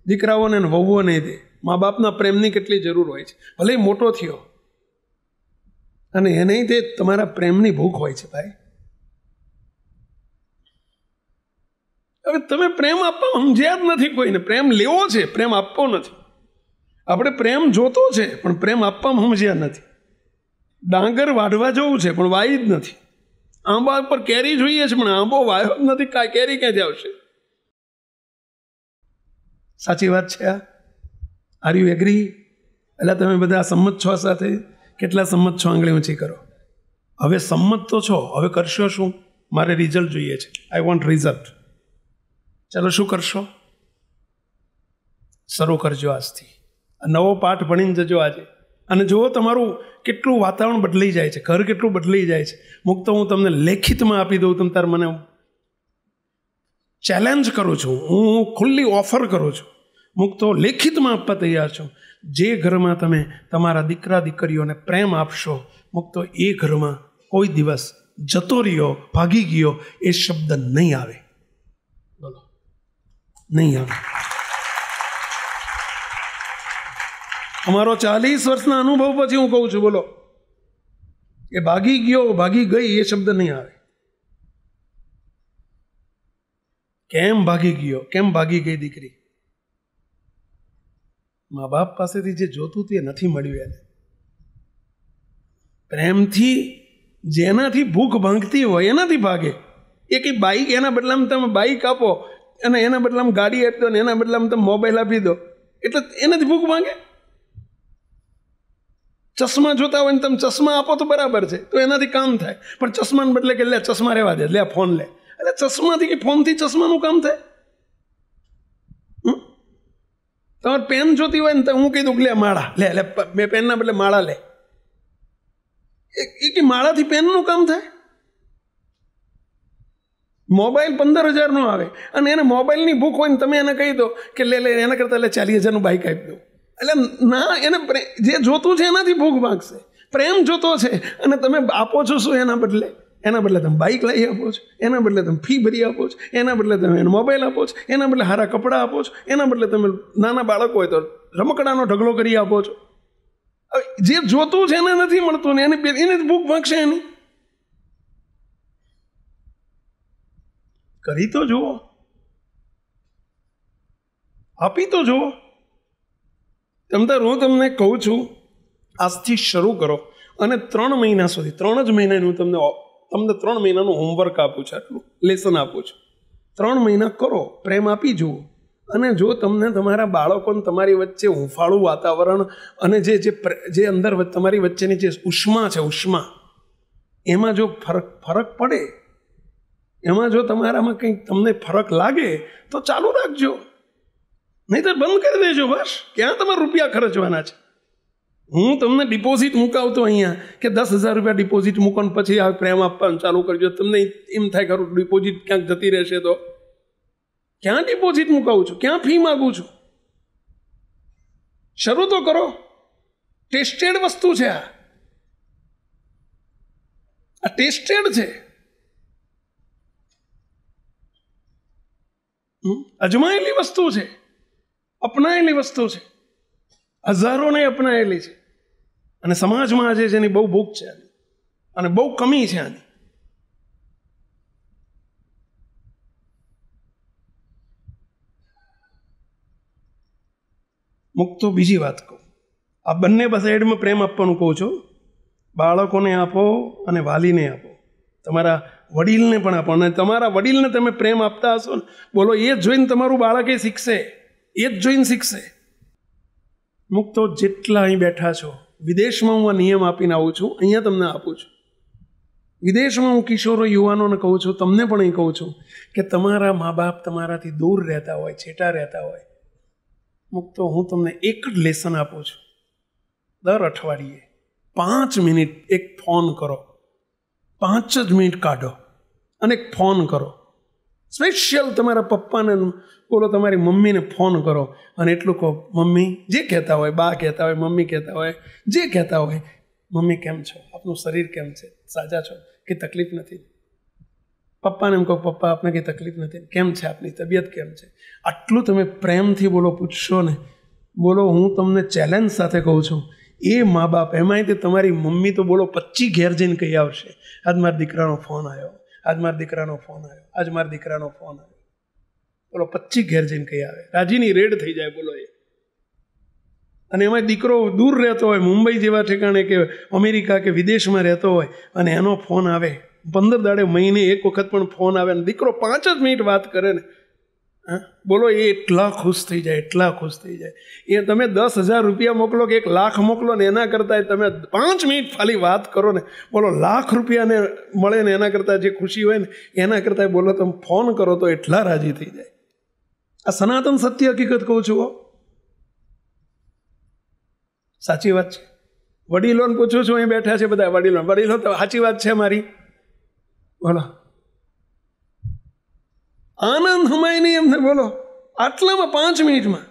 દીકરાઓને વહુઓને દે મા બાપના પ્રેમની કેટલી જરૂર હોય છે. ભલે મોટો થયો અને એને તે તમારા પ્રેમની ભૂખ હોય છે ભાઈ. હવે તમે પ્રેમ આપવા સમજ્યા જ નથી કોઈને. પ્રેમ લેવો છે, પ્રેમ આપવો નથી. આપણે પ્રેમ જોતો છે પણ પ્રેમ આપવામાં સમજ્યા નથી. ડાંગર વાઢવા જવું છે પણ વાઈ જ નથી. આંબા પર કેરી જોઈએ છે પણ આંબો વાયો જ નથી. કેરી ક્યાંથી આવશે? સાચી વાત છે આ? Are you agree? એટલે તમે બધા સંમત છો સાથે? કેટલા સંમત છો? આંગળી ઊંચી કરો. હવે સંમત તો છો, હવે કરશો શું? મારે રિઝલ્ટ જોઈએ છે. I want result. ચાલો શું કરશો? શરૂ કરજો આજથી. નવો પાઠ ભણીને જજો આજે. અને જુઓ તમારું કેટલું વાતાવરણ બદલાઈ જાય છે, ઘર કેટલું બદલાઈ જાય છે. મુક્ત હું તમને લેખિતમાં આપી દઉં. તમે તાર મને ચેલેન્જ કરું છું, હું ખુલ્લી ઓફર કરું છું. મુક્તો લેખિતમાં આપવા તૈયાર છું. જે ઘરમાં તમે તમારા દીકરા દીકરીઓને પ્રેમ આપશો, મુક્તો એ ઘરમાં કોઈ દિવસ જતો રહ્યો, ભાગી ગયો એ શબ્દ નહીં આવે. બોલો, નહીં આવે. અમારો 40 વર્ષના અનુભવ પછી હું કહું છું, બોલો, એ ભાગી ગયો, ભાગી ગઈ એ શબ્દ નહીં આવે. કેમ ભાગી ગયો, કેમ ભાગી ગઈ દીકરી? મા બાપ પાસેથી જે જોતું તે નથી મળ્યું એને. પ્રેમથી જેનાથી ભૂખ ભાંગતી હોય એનાથી ભાગે. એ કંઈ બાઈક, એના બદલામાં તમે બાઈક આપો અને એના બદલામાં ગાડી આપી દો ને એના બદલામાં તમે મોબાઈલ આપી દો એટલે એનાથી ભૂખ ભાંગે. ચશ્મા જોતા હોય ને તમે ચશ્મા આપો તો બરાબર છે, તો એનાથી કામ થાય. પણ ચશ્માને બદલે કે લે ચશ્મા રહેવા દે, લે ફોન લે. એટલે ચશ્માથી કે ફોનથી ચશ્માનું કામ થાય? તમારે પેન જોતી હોય ને હું કીધું કે લે માળા લે, લે મેં પેનના બદલે માળા લે. એ કે માળાથી પેનનું કામ થાય? મોબાઈલ 15,000 નો આવે અને એને મોબાઈલની ભૂખ હોય ને તમે એને કહી દો કે લે લે એના કરતાં લે 40,000 બાઈક આપી દો. એટલે ના, એને જે જોતું છે એનાથી ભૂખ ભાગશે. પ્રેમ જોતો છે અને તમે આપો છો શું એના બદલે? એના બદલે તમે બાઇક લઈ આપો છો, એના બદલે તમે ફી ભરી આપો છો, એના બદલે તમે એને મોબાઈલ આપો છો, એના બદલે સારા કપડાં આપો છો, એના બદલે તમે નાના બાળકો હોય તો રમકડાનો ઢગલો કરી આપો છો. જે જોતું છે એને નથી મળતું ને એને ભૂખ ભાગશે એની. કરી તો જુઓ, આપી તો જુઓ. તમતાર હું તમને કહું છું આજથી શરૂ કરો અને 3 મહિના સુધી, 3 જ મહિનાનું તમને 3 મહિનાનું હોમવર્ક આપું છું, આટલું લેસન આપું છું. 3 મહિના કરો, પ્રેમ આપી જુઓ. અને જો તમને તમારા બાળકોને તમારી વચ્ચે હુંફાળું વાતાવરણ અને જે અંદર તમારી વચ્ચેની જે ઉષ્મા છે, ઉષ્મા એમાં જો ફરક પડે, એમાં જો તમારામાં કંઈક તમને ફરક લાગે તો ચાલુ રાખજો, નહીં તો બંધ કરી દેજો. બસ ક્યાં તમારે રૂપિયા ખર્ચવાના છે? હું તમને ડિપોઝિટ મુકાવતો અહીંયા કે 10,000 રૂપિયા ડિપોઝિટ મૂકો ને પછી આ પ્રેમ આપવાનું ચાલુ કરજો. તમને એમ થાય ખરું ડિપોઝિટ ક્યાંક જતી રહેશે તો? ક્યાં ડિપોઝિટ મુકાવું છું? ક્યાં ફી માગું છું? શરૂ તો કરો. ટેસ્ટેડ વસ્તુ છે આ ટેસ્ટેડ છે, અજમાયેલી વસ્તુ છે, અપનાયેલી વસ્તુ છે, હજારોને અપનાયેલી છે. અને સમાજમાં આજે જેની બહુ ભૂખ છે અને બહુ કમી છે આની. મુક્તો બીજી વાત કહું, આ બંને સાઈડમાં પ્રેમ આપવાનું કહું છું. બાળકોને આપો અને વાલીને આપો, તમારા વડીલને પણ આપો. અને તમારા વડીલને તમે પ્રેમ આપતા હશો ને, બોલો, એ જ જોઈને તમારું બાળક એ શીખશે, એ જ જોઈને શીખશે. મુક્તો જેટલા અહીં બેઠા છો, વિદેશમાં હું આ નિયમ આપીને આવું છું, અહીંયા તમને આપું છું. વિદેશમાં હું કિશોરો યુવાનોને કહું છું, તમને પણ અહીં કહું છું કે તમારા મા બાપ તમારાથી દૂર રહેતા હોય, છેટા રહેતા હોય, મુક્તો હું તમને એક જ લેસન આપું છું. દર અઠવાડિયે 5 મિનિટ એક ફોન કરો, 5 જ મિનિટ કાઢો અને એક ફોન કરો. સ્પેશિયલ તમારા પપ્પાને બોલો, તમારી મમ્મીને ફોન કરો અને એટલું કહો, મમ્મી, જે કહેતા હોય, બા કહેતા હોય, મમ્મી કહેતા હોય, જે કહેતા હોય, મમ્મી કેમ છો, આપનું શરીર કેમ છે, સાજા છો, કંઈ તકલીફ નથી? પપ્પાને એમ કહો, પપ્પા આપને કંઈ તકલીફ નથી, કેમ છે, આપની તબિયત કેમ છે? આટલું તમે પ્રેમથી બોલો, પૂછશો ને, બોલો, હું તમને ચેલેન્જ સાથે કહું છું, એ મા બાપ, એમાંય તે તમારી મમ્મી તો બોલો 25 ઘેર જઈને કહી આવશે, આજ મારા દીકરાનો ફોન આવ્યો, આજ મારા દીકરાનો ફોન આવ્યો, આજ મારા દીકરાનો ફોન આવ્યો. બોલો 25 ઘેર જઈને કહી આવે, રાજીની રેડ થઈ જાય. બોલો એ. અને એમાં દીકરો દૂર રહેતો હોય, મુંબઈ જેવા ઠેકાણે કે અમેરિકા કે વિદેશમાં રહેતો હોય, અને એનો ફોન આવે 15 દાડે, મહિને એક વખત પણ ફોન આવે, અને દીકરો 5 જ મિનિટ વાત કરે ને, બોલો એ એટલા ખુશ થઈ જાય, એટલા ખુશ થઈ જાય. એ તમે 10,000 રૂપિયા મોકલો કે 1 લાખ મોકલો ને, એના કરતાં તમે 5 મિનિટ ખાલી વાત કરો ને, બોલો લાખ રૂપિયાને મળે ને, એના કરતાં જે ખુશી હોય ને, એના કરતાં બોલો તમે ફોન કરો તો એટલા રાજી થઈ જાય. આ સનાતન સત્ય હકીકત કહું છું. સાચી વાત છે. વડીલોને પૂછું છું, અહીં બેઠા છે બધા વડીલો, તો સાચી વાત છે મારી? બોલો. આનંદ હમાય નહીં એમને, બોલો, આટલામાં 5 મિનિટમાં.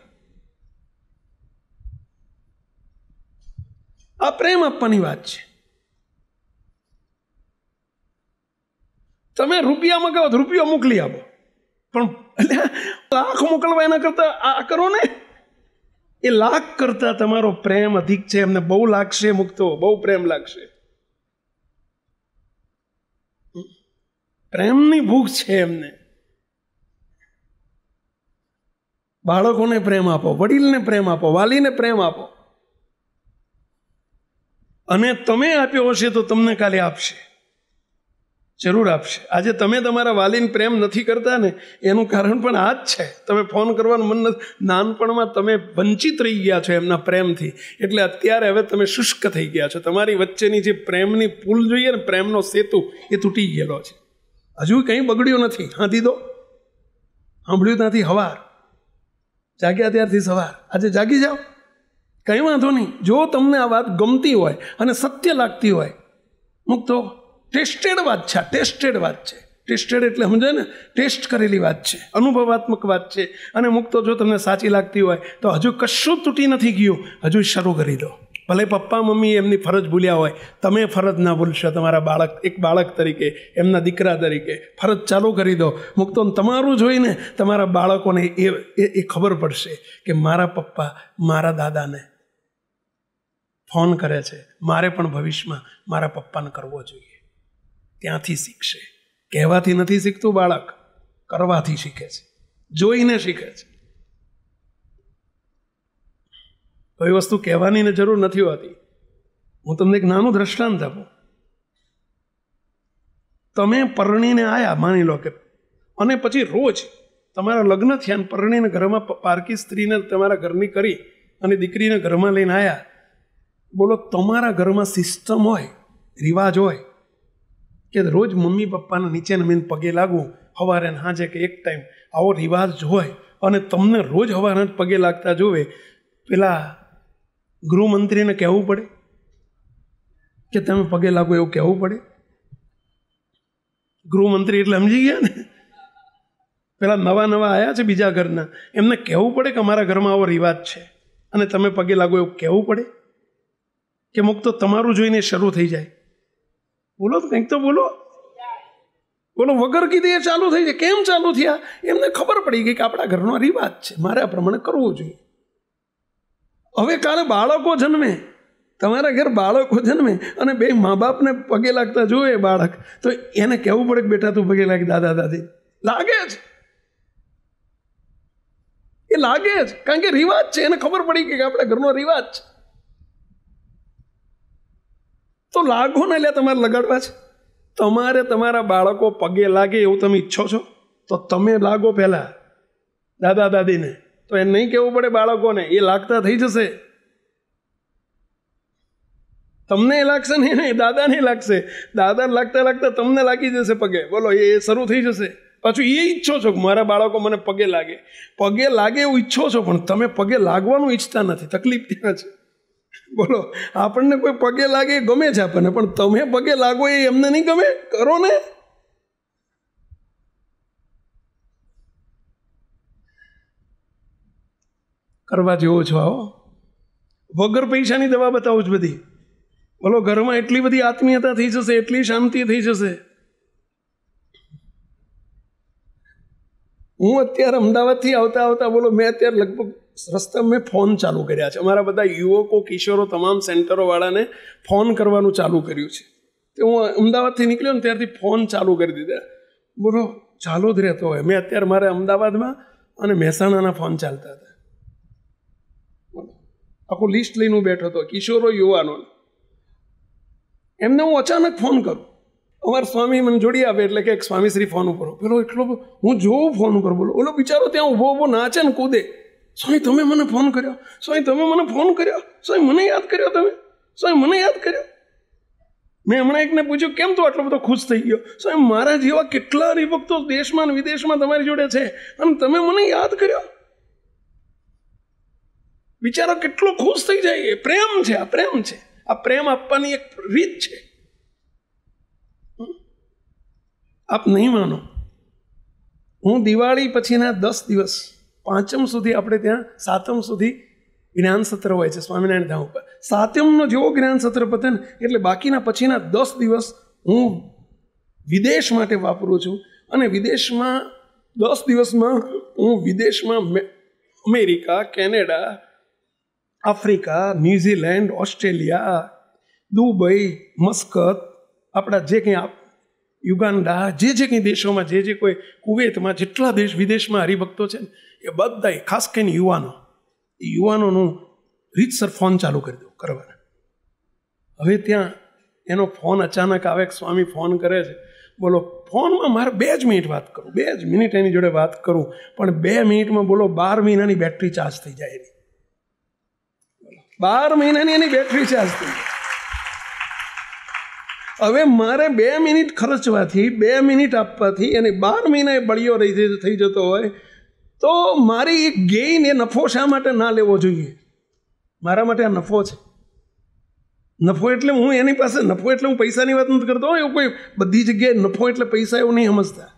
આ પ્રેમ આપવાની વાત છે. તમે રૂપિયા મગાવો તો રૂપિયો મોકલી આપો, પણ લાખ મોકલવા એના કરતા આ કરો ને. એ લાખ કરતા તમારો પ્રેમ અધિક છે. એમને બહુ લાગશે મુક્તો, બહુ પ્રેમ લાગશે. પ્રેમની ભૂખ છે એમને. બાળકોને પ્રેમ આપો, વડીલને પ્રેમ આપો, વાલીને પ્રેમ આપો. અને તમે આપ્યો હશે તો તમને કાલે આપશે, જરૂર આપશે. આજે તમે તમારા વાલીને પ્રેમ નથી કરતા ને, એનું કારણ પણ આ જ છે. તમે ફોન કરવાનું મન નથી. નાનપણમાં તમે વંચિત રહી ગયા છો એમના પ્રેમથી, એટલે અત્યારે હવે તમે શુષ્ક થઈ ગયા છો. તમારી વચ્ચેની જે પ્રેમની પુલ જોઈએ ને, પ્રેમનો સેતુ, એ તૂટી ગયેલો છે. હજુ કંઈ બગડ્યું નથી. હા દીધો, સાંભળ્યું ત્યાંથી હવાર, જાગ્યા ત્યારથી સવાર. આજે જાગી જાઓ, કંઈ વાંધો નહીં. જો તમને આ વાત ગમતી હોય અને સત્ય લાગતી હોય, મુક્તો ટેસ્ટેડ વાત છે. આ ટેસ્ટેડ વાત છે. ટેસ્ટેડ એટલે સમજાય ને, ટેસ્ટ કરેલી વાત છે, અનુભવાત્મક વાત છે. અને મુક્તો જો તમને સાચી લાગતી હોય તો હજુ કશું તૂટી નથી ગયું, હજુ શરૂ કરી દો. ભલે પપ્પા મમ્મી એમની ફરજ ભૂલ્યા હોય, તમે ફરજ ના ભૂલશો. તમારા બાળક, એક બાળક તરીકે, એમના દીકરા તરીકે ફરજ ચાલુ કરી દો. મુક્તો તમારું જોઈને તમારા બાળકોને એ ખબર પડશે કે મારા પપ્પા મારા દાદાને ફોન કરે છે, મારે પણ ભવિષ્યમાં મારા પપ્પાને કરવો જોઈએ. ત્યાંથી શીખશે. કહેવાથી નથી શીખતું બાળક, કરવાથી શીખે છે, જોઈને શીખે છે. કોઈ વસ્તુ કહેવાની ને જરૂર નથી હોતી. હું તમને એક નાનું દ્રષ્ટાંત આપું. તમે પરણીને આવ્યા, માની લો કે, અને પછી રોજ તમારા લગ્ન થયા ને પરણીને ઘરમાં પારકી સ્ત્રીને તમારા ઘરની કરી અને દીકરીને ઘરમાં લઈને આવ્યા. બોલો, તમારા ઘરમાં સિસ્ટમ હોય, રિવાજ હોય કે રોજ મમ્મી પપ્પાના નીચે નમીને પગે લાગવું, સવારે ને સાંજે કે એક ટાઈમ, આવો રિવાજ હોય, અને તમને રોજ સવારે પગે લાગતા જોવે, પેલા ગૃહમંત્રીને કહેવું પડે કે તમે પગે લાગો, એવું કહેવું પડે? ગૃહમંત્રી એટલે સમજી ગયા ને, પેલા નવા આવ્યા છે બીજા ઘરના, એમને કહેવું પડે કે અમારા ઘરમાં આવો રિવાજ છે અને તમે પગે લાગો, એવું કહેવું પડે? કે મુક્તો તમારું જોઈને શરૂ થઈ જાય? બોલો તો, કંઈક તો બોલો. બોલો, વગર કીધે એ ચાલુ થઈ જાય. કેમ ચાલુ થયા? એમને ખબર પડી ગઈ કે આપણા ઘરનો રિવાજ છે, મારે આ પ્રમાણે કરવું જોઈએ. હવે કાલે બાળકો જન્મે, તમારા ઘર બાળકો જન્મે અને બે મા બાપને પગે લાગતા જોવે બાળક, તો એને કહેવું પડે કે બેટા તું પગે લાગી દાદા દાદી? લાગે જ, એ લાગે જ. કારણ કે રિવાજ છે, એને ખબર પડી કે આપણા ઘરનો રિવાજ છે. તો લાગો ને, એટલે તમારે લગાડવા છે. તમારે તમારા બાળકો પગે લાગે એવું તમે ઈચ્છો છો તો તમે લાગો પહેલા દાદા દાદીને. તો એ નહીં કહેવું પડે બાળકોને, એ લાગતા થઈ જશે. તમને એ લાગશે ને, દાદાને લાગશે, દાદાને લાગતા લાગતા તમને લાગી જશે પગે. બોલો, એ શરૂ થઈ જશે. પાછું એ ઈચ્છો છો કે મારા બાળકો મને પગે લાગે, પગે લાગે એવું ઈચ્છો છો, પણ તમે પગે લાગવાનું ઈચ્છતા નથી. તકલીફ ત્યાં છે. બોલો, આપણને કોઈ પગે લાગે ગમે છે આપણને, પણ તમે પગે લાગો એ એમને નહીં ગમે. કરો ને. કરવા જેવો છો. આવો વગર પૈસાની દવા બતાવો જ બધી. બોલો, ઘરમાં એટલી બધી આત્મીયતા થઈ જશે, એટલી શાંતિ થઈ જશે. હું અત્યારે અમદાવાદથી આવતા આવતા, બોલો, મેં અત્યારે લગભગ રસ્તા મેં ફોન ચાલુ કર્યા છે. અમારા બધા યુવકો, કિશોરો, તમામ સેન્ટરોવાળાને ફોન કરવાનું ચાલુ કર્યું છે. તો હું અમદાવાદથી નીકળ્યો ને ત્યારથી ફોન ચાલુ કરી દીધા. બોલો, ચાલુ જ રહેતો હોય. મેં અત્યારે મારે અમદાવાદમાં અને મહેસાણાના ફોન ચાલતા હતા. બોલો, આખું લિસ્ટ લઈને હું બેઠો હતો, કિશોરો, યુવાનો. એમને હું અચાનક ફોન કરું, અમારા સ્વામી મને જોડી આપે, એટલે કે સ્વામીશ્રી ફોન ઉપર. પેલો એટલો હું જોઉં ફોન ઉપર, બોલો, ઓલો બિચારો ત્યાં ઊભો ઊભો નાચે ને કૂદે. સ્વામી, તમે મને ફોન કર્યો, સ્વામી, તમે મને ફોન કર્યો, સ્વામી, મને યાદ કર્યો, તમે સ્વામી, મને યાદ કર્યો. મેં હમણાં એકને પૂછ્યું, કેમ તું આટલો બધો ખુશ થઈ ગયો? સ્વામી, મારા જેવા કેટલા હરિભક્તો દેશમાં અને વિદેશમાં તમારી જોડે છે, અને તમે મને યાદ કર્યો. બિચારો કેટલો ખુશ થઈ જાય. એ પ્રેમ છે. આ પ્રેમ છે. આ પ્રેમ આપવાની એક રીત છે. આપ નહીં માનો, હું દિવાળી પછીના 10 દિવસ, પાંચમ સુધી આપણે ત્યાં, સાતમ સુધી જ્ઞાન સત્ર હોય છે સ્વામિનારાયણ ધામ ઉપર. સાતમનો જેવો જ્ઞાન સત્ર પતે ને એટલે બાકીના પછીના 10 દિવસ હું વિદેશ માટે વાપરું છું. અને વિદેશમાં 10 દિવસમાં હું વિદેશમાં America, Canada, Africa, New Zealand, Australia, Dubai, Muscat, આપણા જે કંઈ યુગાન્ડા, જે કંઈ દેશોમાં, જે કોઈ કુવેતમાં, જેટલા દેશ વિદેશમાં હરિભક્તો છે ને, એ બધાય, ખાસ કરીને યુવાનો, એ યુવાનોનું રીતસર ફોન ચાલુ કરી દઉં કરવાના. હવે ત્યાં એનો ફોન અચાનક આવે, સ્વામી ફોન કરે છે. બોલો, ફોનમાં મારે 2 જ મિનિટ વાત કરું, 2 જ મિનિટ એની જોડે વાત કરું, પણ 2 મિનિટમાં બોલો 12 મહિનાની બેટરી ચાર્જ થઈ જાય એની. 12 મહિનાની એની બેટરી ચાર્જ થઈ જાય. હવે મારે 2 મિનિટ ખર્ચવાથી, 2 મિનિટ આપવાથી અને 12 મહિના એ બળિયો થઈ જતો હોય, તો મારી એક ગેઇન, એ નફો શા માટે ના લેવો જોઈએ? મારા માટે આ નફો છે. નફો એટલે હું એની પાસે, નફો એટલે હું પૈસાની વાત નથી કરતો. એવું કોઈ બધી જગ્યાએ નફો એટલે પૈસા એવું નહીં સમજતા.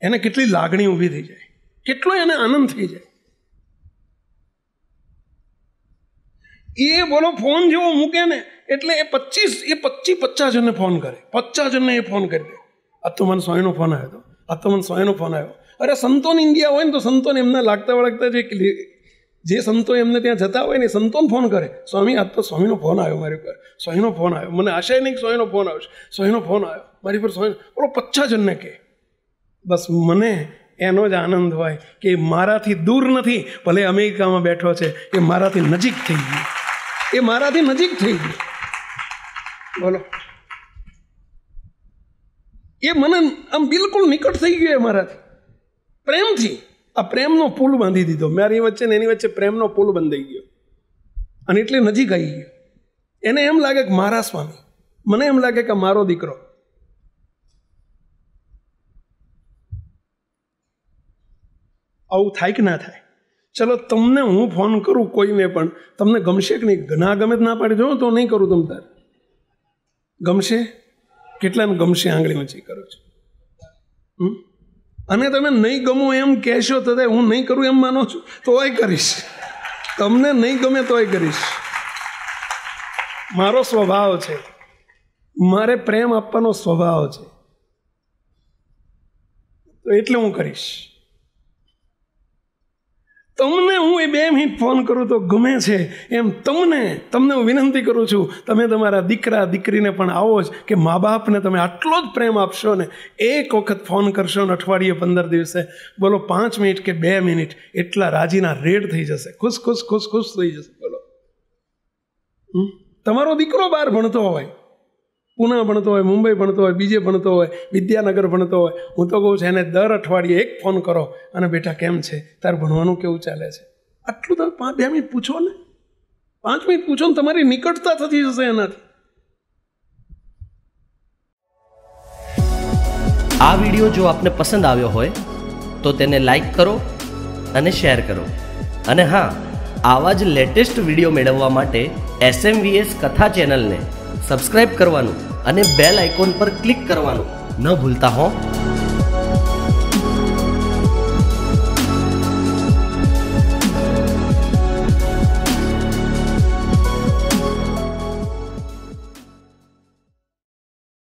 એને કેટલી લાગણી ઊભી થઈ જાય, કેટલો એને આનંદ થઈ જાય. એ બોલો, ફોન જેવો મૂકે ને એટલે એ 50 જણને ફોન કરે, 50 જણને એ ફોન કરી દે. આ તો મને સ્વામીનો ફોન આવ્યો હતો, આ તો મને સ્વામીનો ફોન આવ્યો. અરે, સંતોન ઇન્ડિયા હોય ને તો સંતોને એમને લાગતા વળગતા જે સંતો એમને ત્યાં જતા હોય ને, સંતોન ફોન કરે, સ્વામી, આ તો સ્વામીનો ફોન આવ્યો મારી પર, સ્વામીનો ફોન આવ્યો, મને આશા નહીં કે સ્વામીનો ફોન આવશે, સ્વામીનો ફોન આવ્યો મારી પર, સ્વામી. બોલો, 50 જણને કહે. બસ મને એનો જ આનંદ હોય કે મારાથી દૂર નથી, ભલે અમેરિકામાં બેઠો છે, એ મારાથી નજીક થઈ ગયું, એ મારાથી નજીક થઈ ગયું. બોલો, એ મને આમ બિલકુલ નિકટ થઈ ગયો એ મારાથી, પ્રેમથી. આ પ્રેમનો પુલ બાંધી દીધો મારી વચ્ચે ને એની વચ્ચે. પ્રેમનો પુલ બંધાઈ ગયો અને એટલે નજીક આવી ગયો. એને એમ લાગે કે મારા સ્વામી, મને એમ લાગે કે મારો દીકરો. આવું થાય કે ના થાય? ચલો, તમને હું ફોન કરું કોઈને પણ, તમને ગમશે કે નહીં? ના ગમે ના પાડી દો તો નહીં કરું. તમ તારે ગમશે? કેટલાને ગમશે? આંગળી ઊંચી કરો છો. અને તમે નહીં ગમો એમ કહેશો તો હું નહીં કરું એમ માનો છું, તોય કરીશ. તમને નહીં ગમે તોય કરીશ. મારો સ્વભાવ છે, મારે પ્રેમ આપવાનો સ્વભાવ છે, તો એટલે હું કરીશ. તમને હું એ 2 મિનિટ ફોન કરું તો ગમે છે એમ તમને હું વિનંતી કરું છું, તમે તમારા દીકરા દીકરીને પણ આવો જ કે મા બાપને તમે આટલો જ પ્રેમ આપશો ને, એક વખત ફોન કરશો ને અઠવાડિયે 15 દિવસે, બોલો 5 મિનિટ કે 2 મિનિટ, એટલા રાજીના રેડ થઈ જશે, ખુશ થઈ જશે. બોલો, તમારો દીકરો બહાર ભણતો હોય, પૂના ભણતો હોય, મુંબઈ ભણતો હોય, બીજે ભણતો હોય, વિદ્યાનગર ભણતો હોય, હું તો કહું છું એને દર અઠવાડિયે એક ફોન કરો અને બેટા કેમ છે, તાર ભણવાનું કેવું ચાલે છે, આટલું તમે 2 મિનિટ પૂછો ને. 5 મિનિટ પૂછો ને તમારી નિકટતા થતી જશે એનાથી. આ વિડીયો જો આપને પસંદ આવ્યો હોય તો તેને લાઈક કરો અને શેર કરો. અને હા, આવા જ લેટેસ્ટ વિડીયો મેળવવા માટે SMVS કથા ચેનલને સબસ્ક્રાઇબ કરવાનું અને બેલ આઇકોન પર ક્લિક કરવાનું ન ભૂલતા હો.